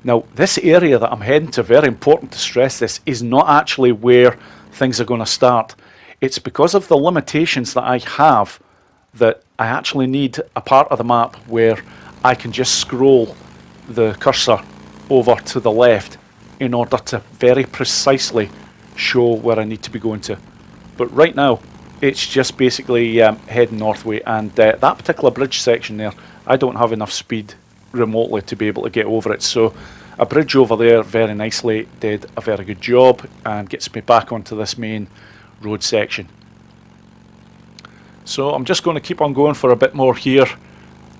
Now, this area that I'm heading to, very important to stress this, is not actually where things are going to start. It's because of the limitations that I have that I actually need a part of the map where I can just scroll the cursor over to the left in order to very precisely show where I need to be going to. But right now, it's just basically heading northway, and that particular bridge section there, I don't have enough speed remotely to be able to get over it, so a bridge over there very nicely did a very good job and gets me back onto this main road section. So I'm just going to keep on going for a bit more here,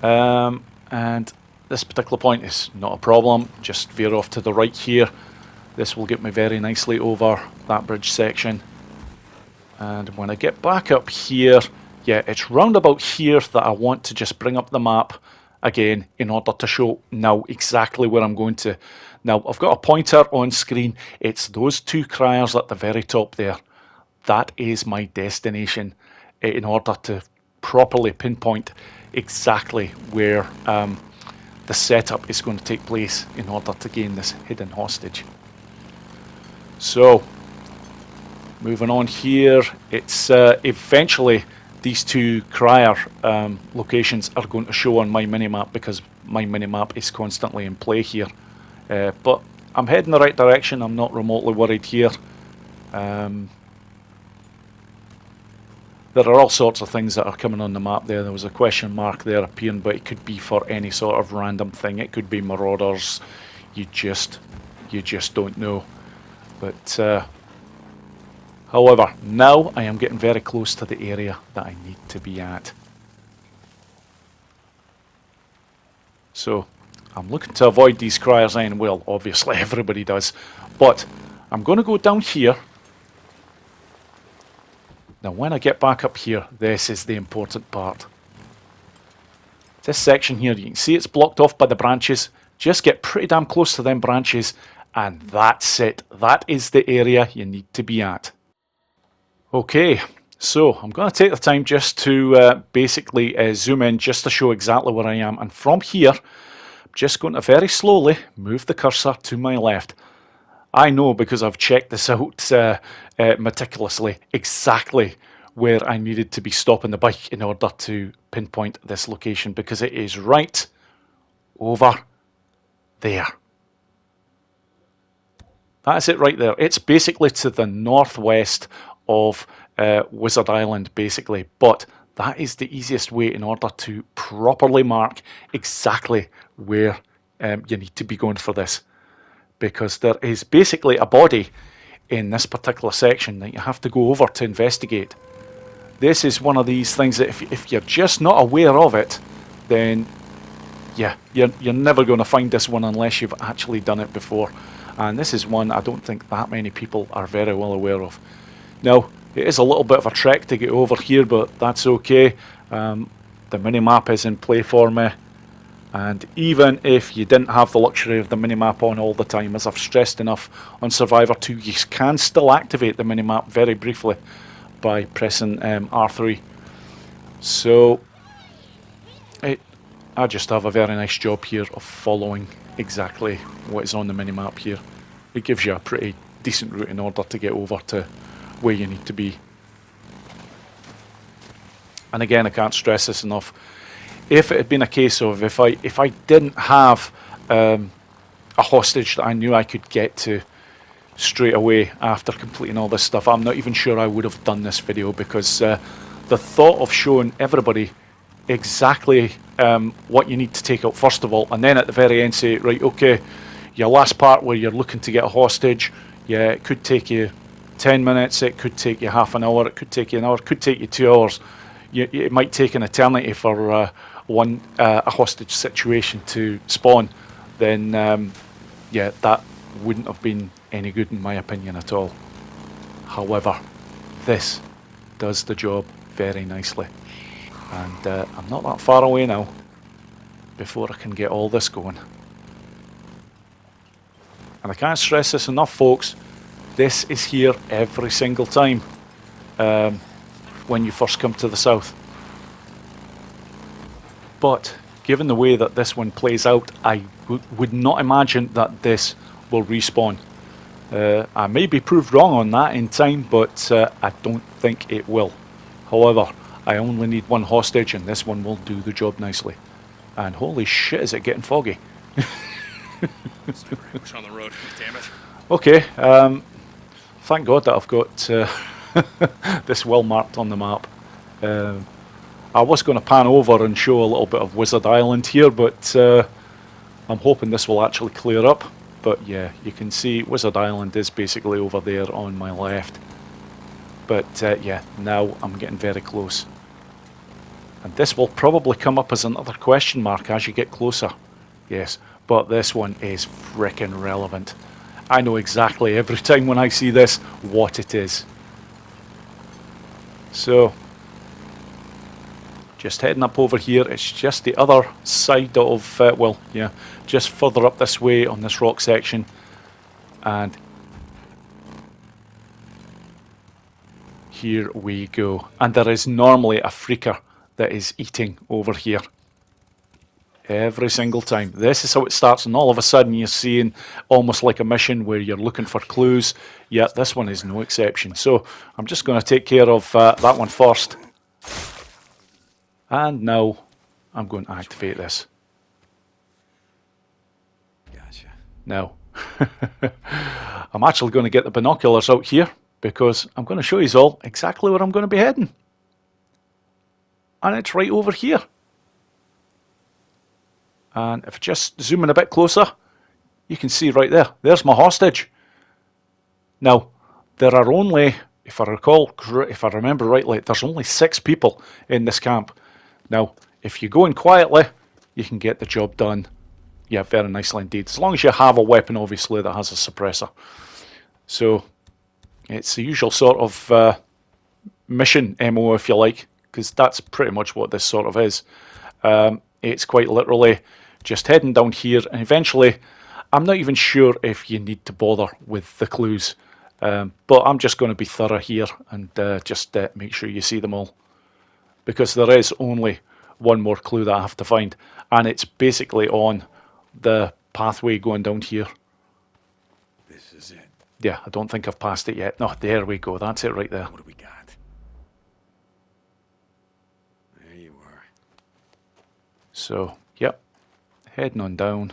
and this particular point is not a problem. Just veer off to the right here. This will get me very nicely over that bridge section. And when I get back up here, yeah, it's round about here that I want to just bring up the map again in order to show now exactly where I'm going to. Now, I've got a pointer on screen. It's those two criers at the very top there. That is my destination in order to properly pinpoint exactly where the setup is going to take place in order to gain this hidden hostage. So, moving on here, it's eventually these two crier locations are going to show on my minimap, because my minimap is constantly in play here. But I'm heading the right direction. I'm not remotely worried here. There are all sorts of things that are coming on the map there. There was a question mark there appearing, but it could be for any sort of random thing. It could be marauders. You just don't know. But however, now I am getting very close to the area that I need to be at. So I'm looking to avoid these criers iron. Well, obviously everybody does. But I'm going to go down here. Now when I get back up here, this is the important part. This section here, you can see it's blocked off by the branches. Just get pretty damn close to them branches, and that's it. That is the area you need to be at. Okay, so I'm going to take the time just to basically zoom in just to show exactly where I am. And from here, I'm just going to very slowly move the cursor to my left. I know, because I've checked this out meticulously, exactly where I needed to be stopping the bike in order to pinpoint this location, because it is right over there. That's it right there. It's basically to the northwest of Wizard Island, basically, but that is the easiest way in order to properly mark exactly where you need to be going for this, because there is basically a body in this particular section that you have to go over to investigate. This is one of these things that if you're just not aware of it, then yeah, you're never going to find this one unless you've actually done it before. And this is one I don't think that many people are very well aware of. Now, it is a little bit of a trek to get over here, but that's okay. The minimap is in play for me. And even if you didn't have the luxury of the minimap on all the time, as I've stressed enough on Survivor 2, you can still activate the minimap very briefly by pressing R3. So, I just have a very nice job here of following exactly what is on the minimap here. It gives you a pretty decent route in order to get over to where you need to be. And again, I can't stress this enough. If it had been a case of if I didn't have a hostage that I knew I could get to straight away after completing all this stuff, I'm not even sure I would have done this video, because the thought of showing everybody exactly what you need to take out first of all, and then at the very end say, right, okay, your last part where you're looking to get a hostage, yeah, it could take you 10 minutes, it could take you half an hour, it could take you an hour, it could take you 2 hours. It might take an eternity for a hostage situation to spawn. Then yeah, that wouldn't have been any good in my opinion at all. However, this does the job very nicely, and I'm not that far away now before I can get all this going. And I can't stress this enough, folks, this is here every single time when you first come to the south. But given the way that this one plays out, I would not imagine that this will respawn. I may be proved wrong on that in time, but I don't think it will. However, I only need one hostage, and this one will do the job nicely. And holy shit, is it getting foggy. Push on the road, damn it. Okay, thank God that I've got this well marked on the map. I was going to pan over and show a little bit of Wizard Island here, but I'm hoping this will actually clear up. But yeah, you can see Wizard Island is basically over there on my left. But yeah, now I'm getting very close. And this will probably come up as another question mark as you get closer. Yes, but this one is frickin' relevant. I know exactly every time when I see this what it is. So, just heading up over here. It's just the other side of, well, yeah, just further up this way on this rock section. And here we go. And there is normally a freaker that is eating over here. Every single time. This is how it starts, and all of a sudden you're seeing almost like a mission where you're looking for clues. Yeah, this one is no exception. So I'm just going to take care of that one first. And now I'm going to activate this. Gotcha. Now, I'm actually going to get the binoculars out here, because I'm going to show you all exactly where I'm going to be heading. And it's right over here. And if I just zoom in a bit closer, you can see right there, there's my hostage. Now, there are only, if I remember rightly, there's only 6 people in this camp. Now, if you go in quietly, you can get the job done. Yeah, very nicely indeed. As long as you have a weapon, obviously, that has a suppressor. So, it's the usual sort of mission MO, if you like, because that's pretty much what this sort of is. It's quite literally just heading down here, and eventually, I'm not even sure if you need to bother with the clues, but I'm just going to be thorough here and just make sure you see them all, because there is only one more clue that I have to find, and it's basically on the pathway going down here. This is it. Yeah, I don't think I've passed it yet. No, there we go. That's it right there. What do we got? There you are. So, yep, heading on down,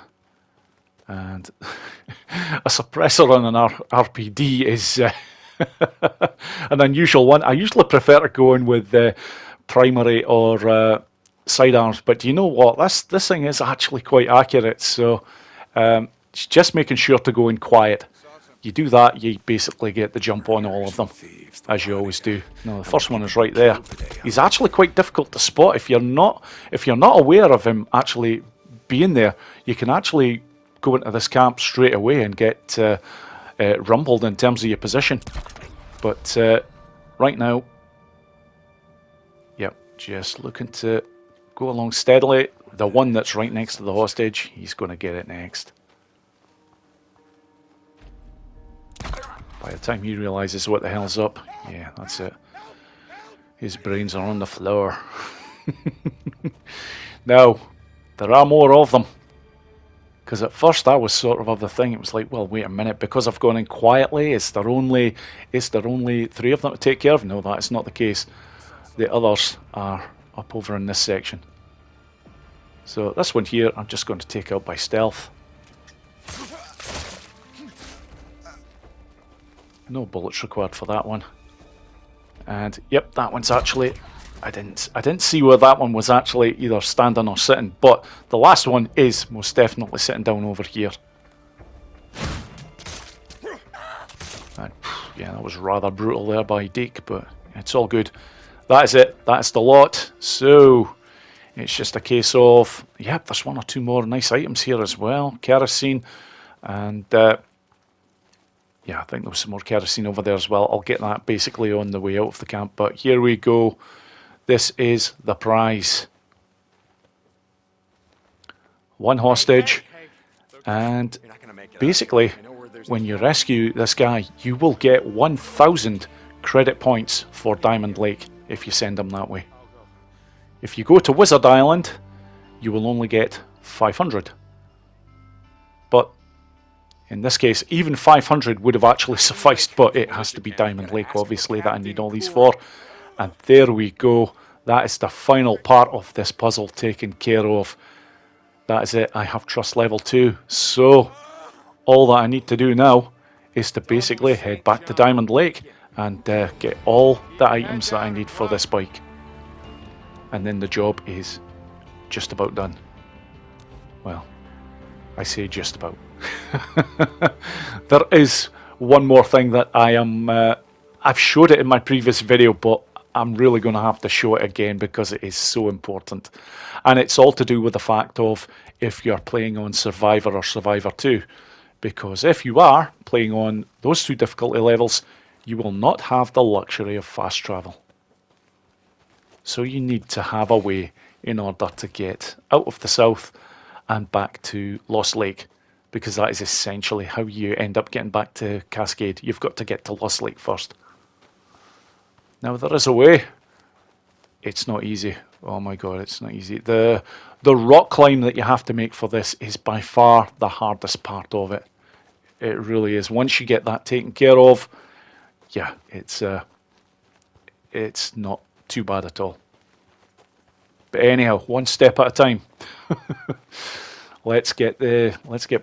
and a suppressor on an RPD is an unusual one. I usually prefer to go in with primary or sidearms, but do you know what? This thing is actually quite accurate, so it's just making sure to go in quiet. You do that, you basically get the jump on all of them, as you always do. No, the first one is right there. He's actually quite difficult to spot if you're not aware of him actually being there. You can actually go into this camp straight away and get rumbled in terms of your position. But right now, yep, just looking to go along steadily. The one that's right next to the hostage, he's going to get it next. By the time he realises what the hell's up, yeah, that's it. His brains are on the floor. Now, there are more of them. Because at first I was sort of the thing, it was like, well, wait a minute, because I've gone in quietly, is there only 3 of them to take care of? No, that is not the case. The others are up over in this section. So this one here, I'm just going to take out by stealth. No bullets required for that one. And yep, that one's actually... I didn't see where that one was actually either standing or sitting, but the last one is most definitely sitting down over here. And, yeah, that was rather brutal there by Deke, but it's all good. That is it. That's the lot. So it's just a case of, yep, there's 1 or 2 more nice items here as well. Kerosene, and yeah, I think there was some more kerosene over there as well. I'll get that basically on the way out of the camp, but here we go. This is the prize. 1 hostage, and basically, when you rescue this guy, you will get 1,000 credit points for Diamond Lake if you send him that way. If you go to Wizard Island, you will only get 500. But in this case, even 500 would have actually sufficed, but it has to be Diamond Lake, obviously, that I need all these for. And there we go. That is the final part of this puzzle taken care of. That is it. I have trust level 2. So, all that I need to do now is to basically head back to Diamond Lake and get all the items that I need for this bike. And then the job is just about done. Well, I say just about. There is one more thing that I've showed it in my previous video, but I'm really going to have to show it again because it is so important. And it's all to do with the fact of if you're playing on Survivor or Survivor 2. Because if you are playing on those 2 difficulty levels, you will not have the luxury of fast travel. So you need to have a way in order to get out of the south and back to Lost Lake. Because that is essentially how you end up getting back to Cascade. You've got to get to Lost Lake first. Now there is a way. It's not easy. Oh my god, it's not easy. The rock climb that you have to make for this is by far the hardest part of it. It really is. Once you get that taken care of, yeah, it's not too bad at all. But anyhow, 1 step at a time. Let's get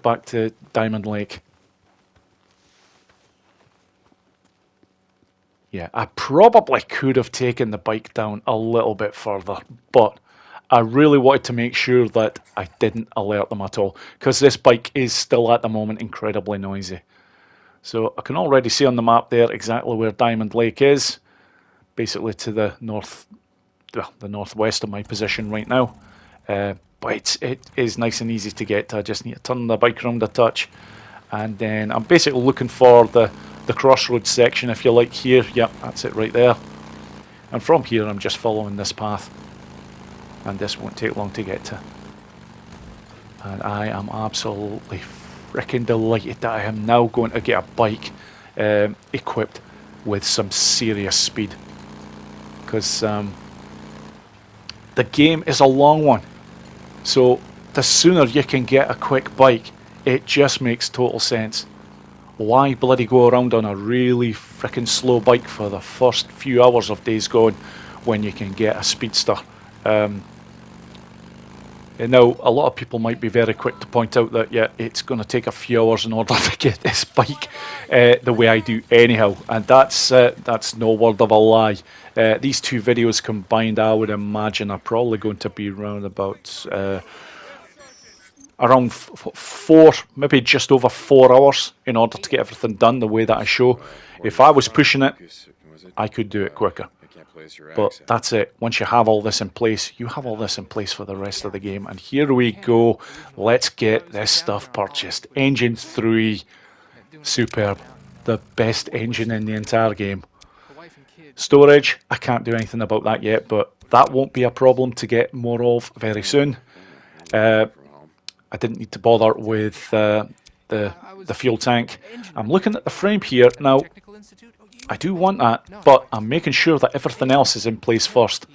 back to Diamond Lake. Yeah, I probably could have taken the bike down a little bit further, but I really wanted to make sure that I didn't alert them at all, because this bike is still at the moment incredibly noisy. So I can already see on the map there exactly where Diamond Lake is, basically to the northwest of my position right now. But it is nice and easy to get to. I just need to turn the bike around a touch, and then I'm basically looking for the crossroads section, if you like, here. Yep, that's it right there. And from here I'm just following this path, and this won't take long to get to. And I am absolutely freaking delighted that I am now going to get a bike equipped with some serious speed, because the game is a long one. So the sooner you can get a quick bike, it just makes total sense. Why bloody go around on a really freaking slow bike for the first few hours of Days Gone when you can get a speedster? And now a lot of people might be very quick to point out that, yeah, it's going to take a few hours in order to get this bike the way I do anyhow, and that's no word of a lie. These 2 videos combined, I would imagine, are probably going to be around about around 4, maybe just over 4 hours in order to get everything done the way that I show. If I was pushing it, I could do it quicker. But that's it. Once you have all this in place, you have all this in place for the rest of the game. And here we go. Let's get this stuff purchased. Engine 3. Superb. The best engine in the entire game. Storage, I can't do anything about that yet, but that won't be a problem to get more of very soon. I didn't need to bother with the fuel tank. I'm looking at the frame here. Now, I do want that, but I'm making sure that everything else is in place first,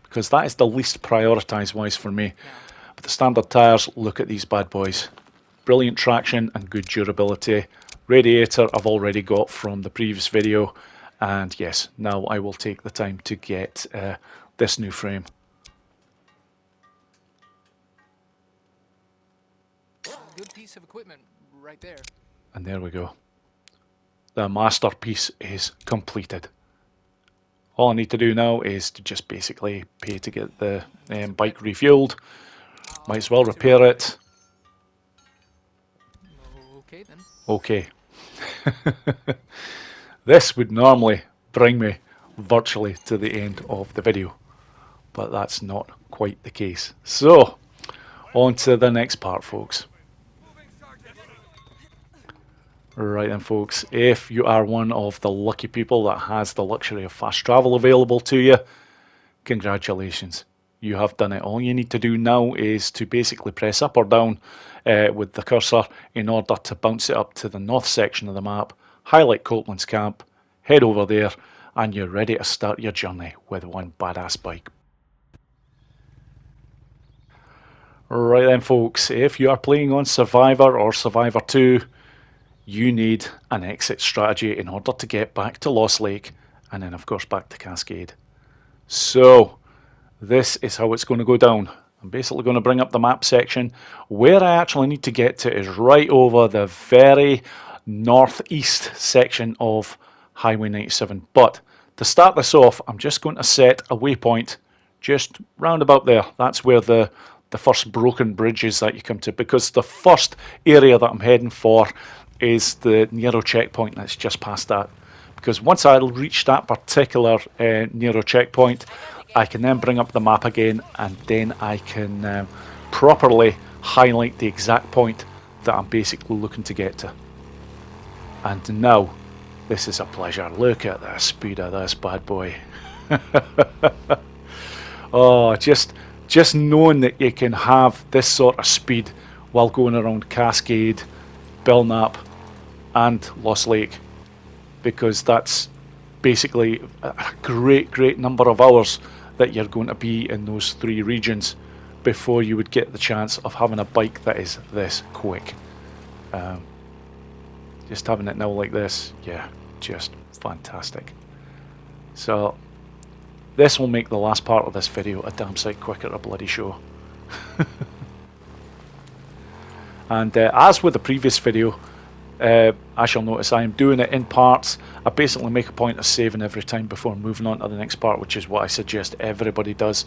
because that is the least prioritised wise for me. But the standard tyres, look at these bad boys. Brilliant traction and good durability. Radiator I've already got from the previous video. And yes, now I will take the time to get this new frame. Good piece of equipment right there. And there we go. The masterpiece is completed. All I need to do now is to just basically pay to get the bike refueled. Might as well repair it. Okay then. Okay. This would normally bring me virtually to the end of the video, but that's not quite the case. So, on to the next part, folks. Right then, folks, if you are one of the lucky people that has the luxury of fast travel available to you, congratulations. You have done it. All you need to do now is to basically press up or down with the cursor in order to bounce it up to the north section of the map, highlight Copeland's camp, head over there, and you're ready to start your journey with one badass bike. Right then, folks, if you are playing on Survivor or Survivor 2, you need an exit strategy in order to get back to Lost Lake and then of course back to Cascade. So this is how it's going to go down. I'm basically going to bring up the map section. Where I actually need to get to is right over the very northeast section of Highway 97. But to start this off, I'm just going to set a waypoint just round about there. That's where the first broken bridge is that you come to, because the first area that I'm heading for is the Nero checkpoint that's just past that. Because once I reach that particular Nero checkpoint, I can then bring up the map again, and then I can properly highlight the exact point that I'm basically looking to get to. And now, this is a pleasure. Look at the speed of this bad boy. Oh, just knowing that you can have this sort of speed while going around Cascade, Belknap, and Lost Lake, because that's basically a great number of hours that you're going to be in those three regions before you would get the chance of having a bike that is this quick. Just having it now like this, yeah, just fantastic. So this will make the last part of this video a damn sight quicker a bloody show. And as with the previous video, I shall notice I am doing it in parts. I basically make a point of saving every time before moving on to the next part, which is what I suggest everybody does.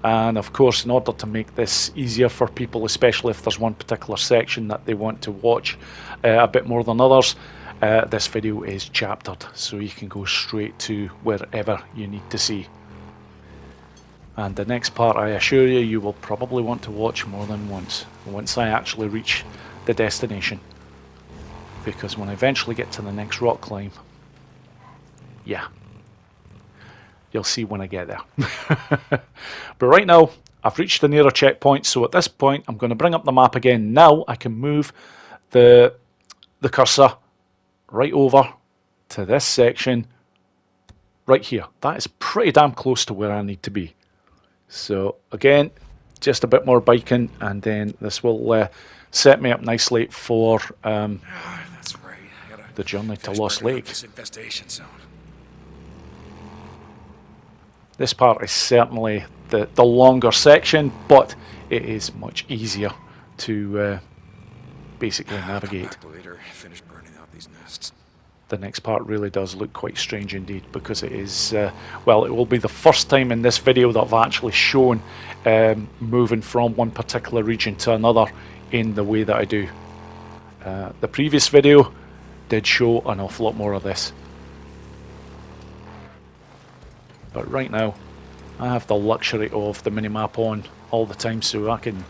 And of course, in order to make this easier for people, especially if there's one particular section that they want to watch a bit more than others, this video is chaptered, so you can go straight to wherever you need to see. And the next part, I assure you, you will probably want to watch more than once I actually reach the destination. Because when I eventually get to the next rock climb, yeah, you'll see when I get there. But right now, I've reached the Nero checkpoint, so at this point, I'm going to bring up the map again. Now I can move the cursor right over to this section right here. That is pretty damn close to where I need to be. So again, just a bit more biking, and then this will set me up nicely for That's right. the journey to Lost Lake. This infestation zone. This part is certainly the longer section, but it is much easier to basically navigate. Later, finish burning out these nests. The next part really does look quite strange indeed, because it is, well, it will be the first time in this video that I've actually shown moving from one particular region to another in the way that I do. The previous video did show an awful lot more of this. But right now, I have the luxury of the minimap on all the time, so I can,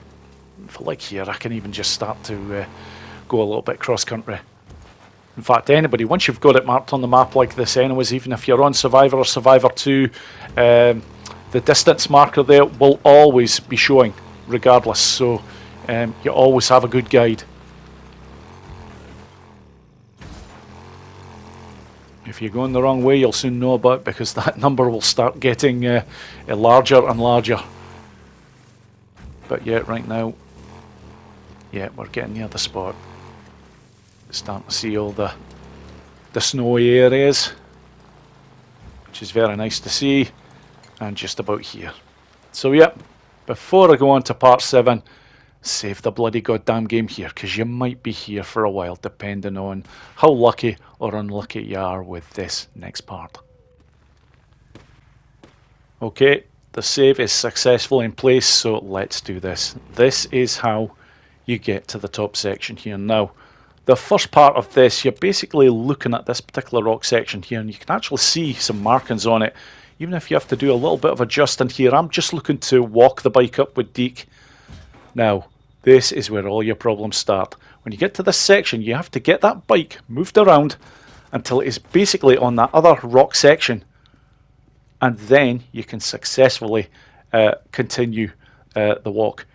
if I like here, I can even just start to go a little bit cross-country. In fact, anybody, once you've got it marked on the map like this anyways, even if you're on Survivor or Survivor 2, the distance marker there will always be showing, regardless, so you always have a good guide. If you're going the wrong way, you'll soon know about it, because that number will start getting larger and larger. But yeah, right now, yeah, we're getting near the spot. Starting to see all the snowy areas, which is very nice to see, and just about here. So yeah, before I go on to part 7, save the bloody goddamn game here, because you might be here for a while, depending on how lucky or unlucky you are with this next part. Okay, the save is successfully in place, so let's do this. This is how you get to the top section here. Now, the first part of this, you're basically looking at this particular rock section here, and you can actually see some markings on it. Even if you have to do a little bit of adjusting here, I'm just looking to walk the bike up with Deke. Now, this is where all your problems start. When you get to this section, you have to get that bike moved around until it is basically on that other rock section, and then you can successfully continue the walk.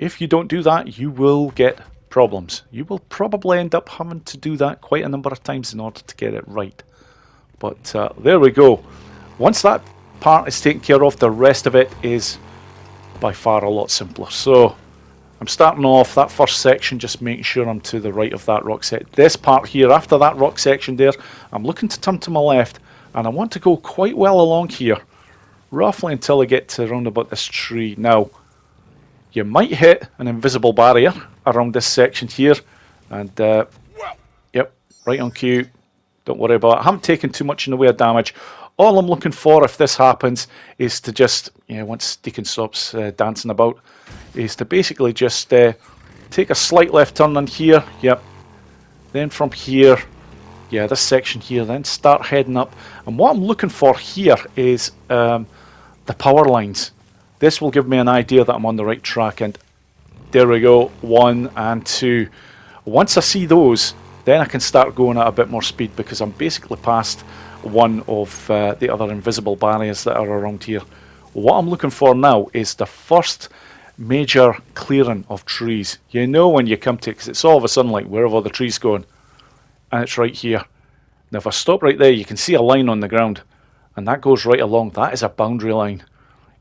If you don't do that, you will get problems. You will probably end up having to do that quite a number of times in order to get it right. But there we go. Once that part is taken care of, the rest of it is by far a lot simpler. So I'm starting off that first section, just making sure I'm to the right of that rock set. This part here, after that rock section there, I'm looking to turn to my left, and I want to go quite well along here, roughly until I get to around about this tree. Now, you might hit an invisible barrier around this section here, and yep, right on cue. Don't worry about it. I haven't taken too much in the way of damage. All I'm looking for, if this happens, is to just, once Deacon stops dancing about, is to basically just take a slight left turn on here. Yep. Then from here, yeah, this section here, then start heading up. And what I'm looking for here is the power lines. This will give me an idea that I'm on the right track. And there we go, 1 and 2. Once I see those, then I can start going at a bit more speed, because I'm basically past one of the other invisible barriers that are around here. What I'm looking for now is the first major clearing of trees. You know when you come to it, because it's all of a sudden like, where have all the trees gone? And it's right here. Now if I stop right there, you can see a line on the ground, and that goes right along. That is a boundary line.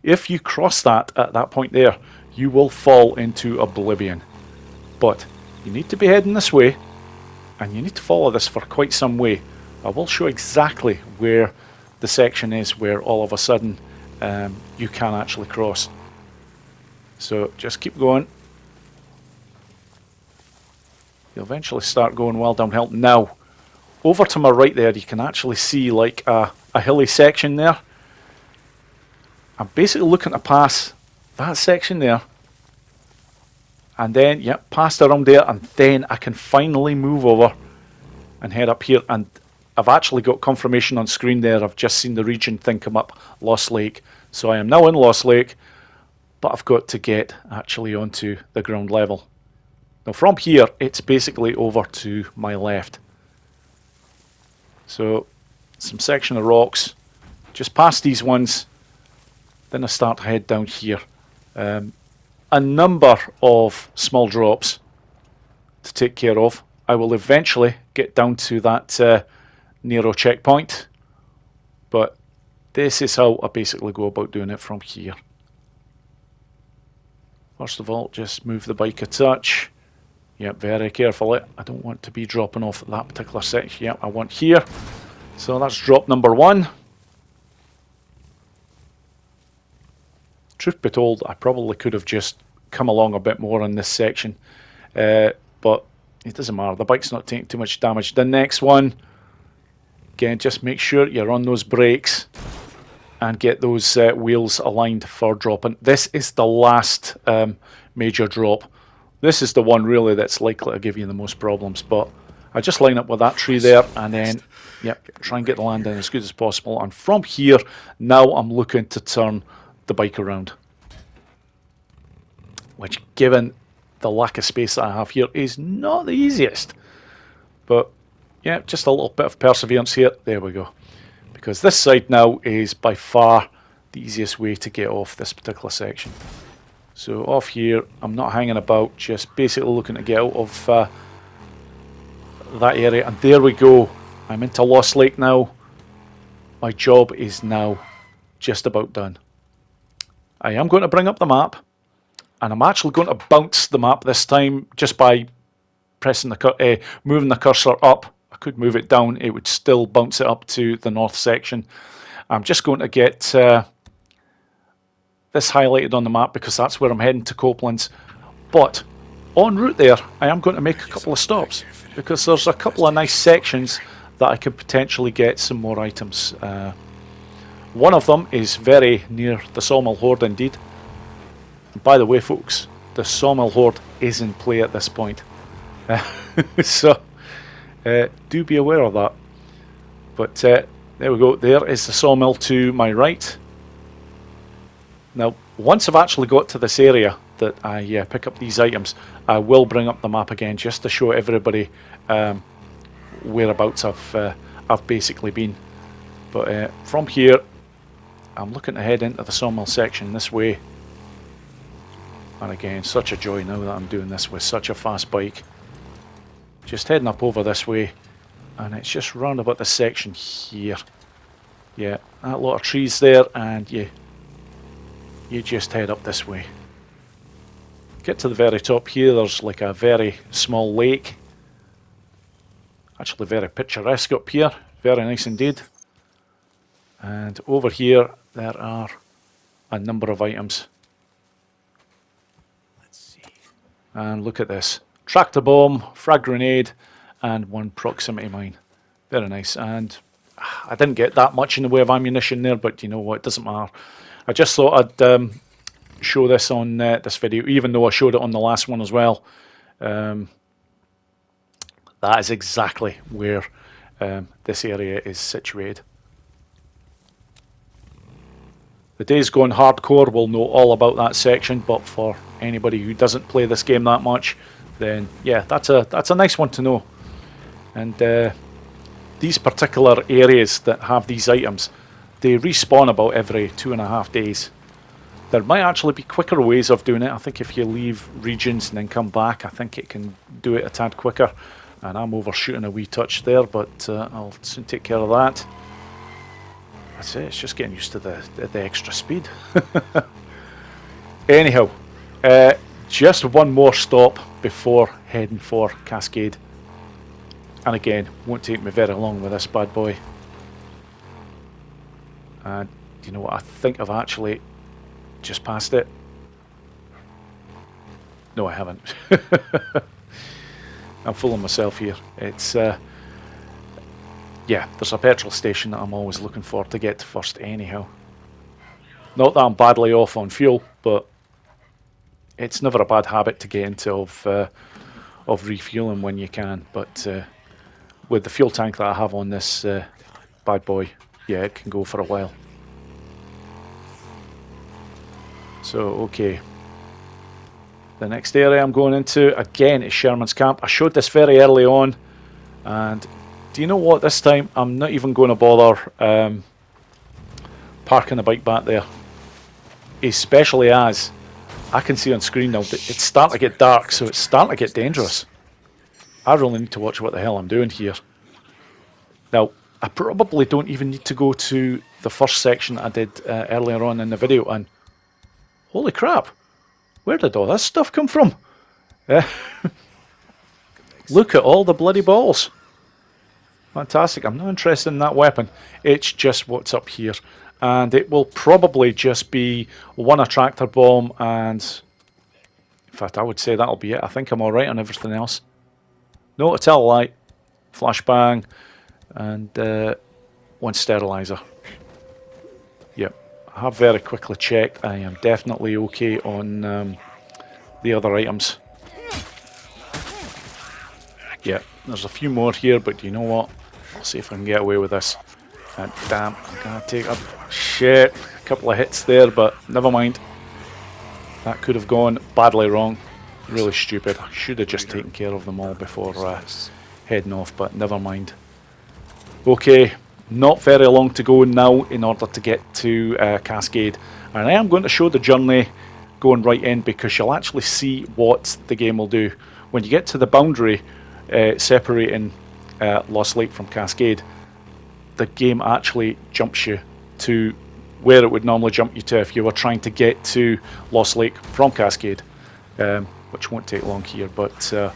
If you cross that at that point there, you will fall into oblivion. But you need to be heading this way, and you need to follow this for quite some way. I will show exactly where the section is where all of a sudden you can actually cross. So just keep going. You'll eventually start going well downhill. Now, over to my right there, you can actually see like a hilly section there. I'm basically looking to pass that section there, and then, yep, past around there, and then I can finally move over and head up here. And I've actually got confirmation on screen there. I've just seen the region thing come up, Lost Lake. So I am now in Lost Lake, but I've got to get actually onto the ground level. Now from here, it's basically over to my left. So some section of rocks, just past these ones, then I start to head down here. A number of small drops to take care of. I will eventually get down to that Nero checkpoint, but this is how I basically go about doing it from here. First of all, just move the bike a touch. Yep, very carefully. I don't want to be dropping off at that particular section. Yep, I want here. So that's drop number 1. Truth be told, I probably could have just come along a bit more on this section, but it doesn't matter. The bike's not taking too much damage. The next one, again, just make sure you're on those brakes and get those wheels aligned for dropping. This is the last major drop. This is the one really that's likely to give you the most problems, but I just line up with that tree there, and then, yep, try and get the landing as good as possible. And from here, now I'm looking to turn the bike around, which, given the lack of space that I have here, is not the easiest. But yeah, just a little bit of perseverance here. There we go. Because this side now is by far the easiest way to get off this particular section. So off here, I'm not hanging about, just basically looking to get out of that area. And there we go. I'm into Lost Lake now. My job is now just about done. I am going to bring up the map, And I'm actually going to bounce the map this time just by pressing the moving the cursor up. I could move it down, it would still bounce it up to the north section. I'm just going to get this highlighted on the map because that's where I'm heading to Copeland's. But en route there, I am going to make a couple of stops because there's a couple of nice sections that I could potentially get some more items. One of them is very near the Sawmill Horde indeed. And by the way, folks, the Sawmill Horde is in play at this point. So do be aware of that. But there we go, there is the sawmill to my right. Now, once I've actually got to this area that I pick up these items, I will bring up the map again just to show everybody whereabouts I've basically been. But from here, I'm looking to head into the sawmill section this way. And again, such a joy now that I'm doing this with such a fast bike. Just heading up over this way, and it's just round about this section here. Yeah, that lot of trees there, and you just head up this way. Get to the very top here, there's like a very small lake. Actually very picturesque up here, very nice indeed. And over here there are a number of items. Let's see. And look at this. Tractor bomb, frag grenade, and one proximity mine. Very nice. And I didn't get that much in the way of ammunition there, but you know what, it doesn't matter. I just thought I'd show this on this video, even though I showed it on the last one as well. That is exactly where this area is situated. The Days Gone Hardcore will know all about that section, but for anybody who doesn't play this game that much, then yeah, that's a nice one to know. And these particular areas that have these items, they respawn about every 2.5 days. There might actually be quicker ways of doing it. I think if you leave regions and then come back, I think it can do it a tad quicker. And I'm overshooting a wee touch there, but I'll soon take care of that. That's it, it's just getting used to the extra speed. Anyhow, just one more stop before heading for Cascade. And again, won't take me very long with this bad boy. And you know what, I think I've actually just passed it. No, I haven't. I'm fooling myself here. It's yeah, there's a petrol station that I'm always looking for to get to first anyhow. Not that I'm badly off on fuel, but it's never a bad habit to get into of refueling when you can. But with the fuel tank that I have on this bad boy, yeah, it can go for a while. So, okay. The next area I'm going into, again, is Sherman's Camp. I showed this very early on, and do you know what, this time I'm not even going to bother parking the bike back there. Especially as I can see on screen now that it's starting to get dark, so it's starting to get dangerous. I really need to watch what the hell I'm doing here. Now, I probably don't even need to go to the first section that I did earlier on in the video, and holy crap, where did all this stuff come from? Look at all the bloody balls. Fantastic. I'm not interested in that weapon. It's just what's up here. And it will probably just be one attractor bomb, and in fact I would say that'll be it. I think I'm alright on everything else. No, to tell a lie. Flashbang and one sterilizer. Yep. I have very quickly checked. I am definitely okay on the other items. Yeah, there's a few more here, but you know what? I'll see if I can get away with this. And damn, I'm gonna take a shit. A couple of hits there, but never mind. That could have gone badly wrong. Really stupid. I should have just taken care of them all before heading off, but never mind. Okay, not very long to go now in order to get to Cascade. And I am going to show the journey going right in, because you'll actually see what the game will do. When you get to the boundary separating Lost Lake from Cascade, the game actually jumps you to where it would normally jump you to if you were trying to get to Lost Lake from Cascade. which won't take long here. But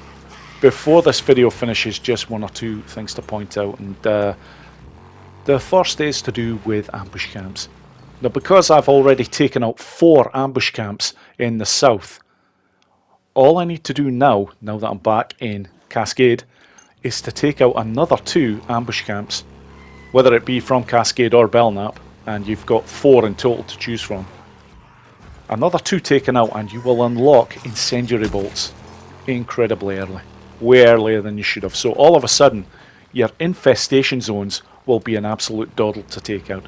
before this video finishes, just one or two things to point out. And the first is to do with ambush camps. Now, because I've already taken out 4 ambush camps in the south, all I need to do now that I'm back in Cascade, is to take out another 2 ambush camps, whether it be from Cascade or Belknap, and you've got 4 in total to choose from. Another 2 taken out and you will unlock incendiary bolts incredibly early, way earlier than you should have. So all of a sudden, your infestation zones will be an absolute doddle to take out.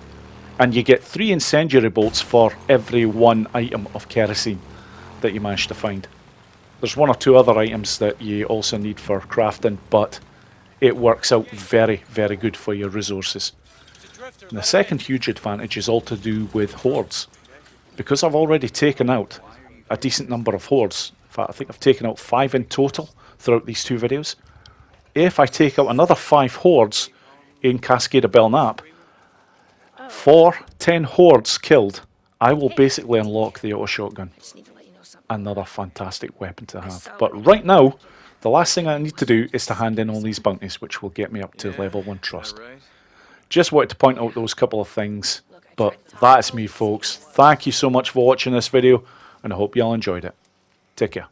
And you get 3 incendiary bolts for every 1 item of kerosene that you manage to find. There's 1 or 2 other items that you also need for crafting, but it works out very, very good for your resources. And the second huge advantage is all to do with hordes. Because I've already taken out a decent number of hordes, in fact I think I've taken out 5 in total throughout these 2 videos. If I take out another 5 hordes in Cascade of Belknap, for 10 hordes killed, I will basically unlock the auto shotgun. Another fantastic weapon to have. But right now, the last thing I need to do is to hand in all these bounties, which will get me up to level 1 trust. Just wanted to point out those couple of things, but that's me, folks. Thank you so much for watching this video, and I hope you all enjoyed it. Take care.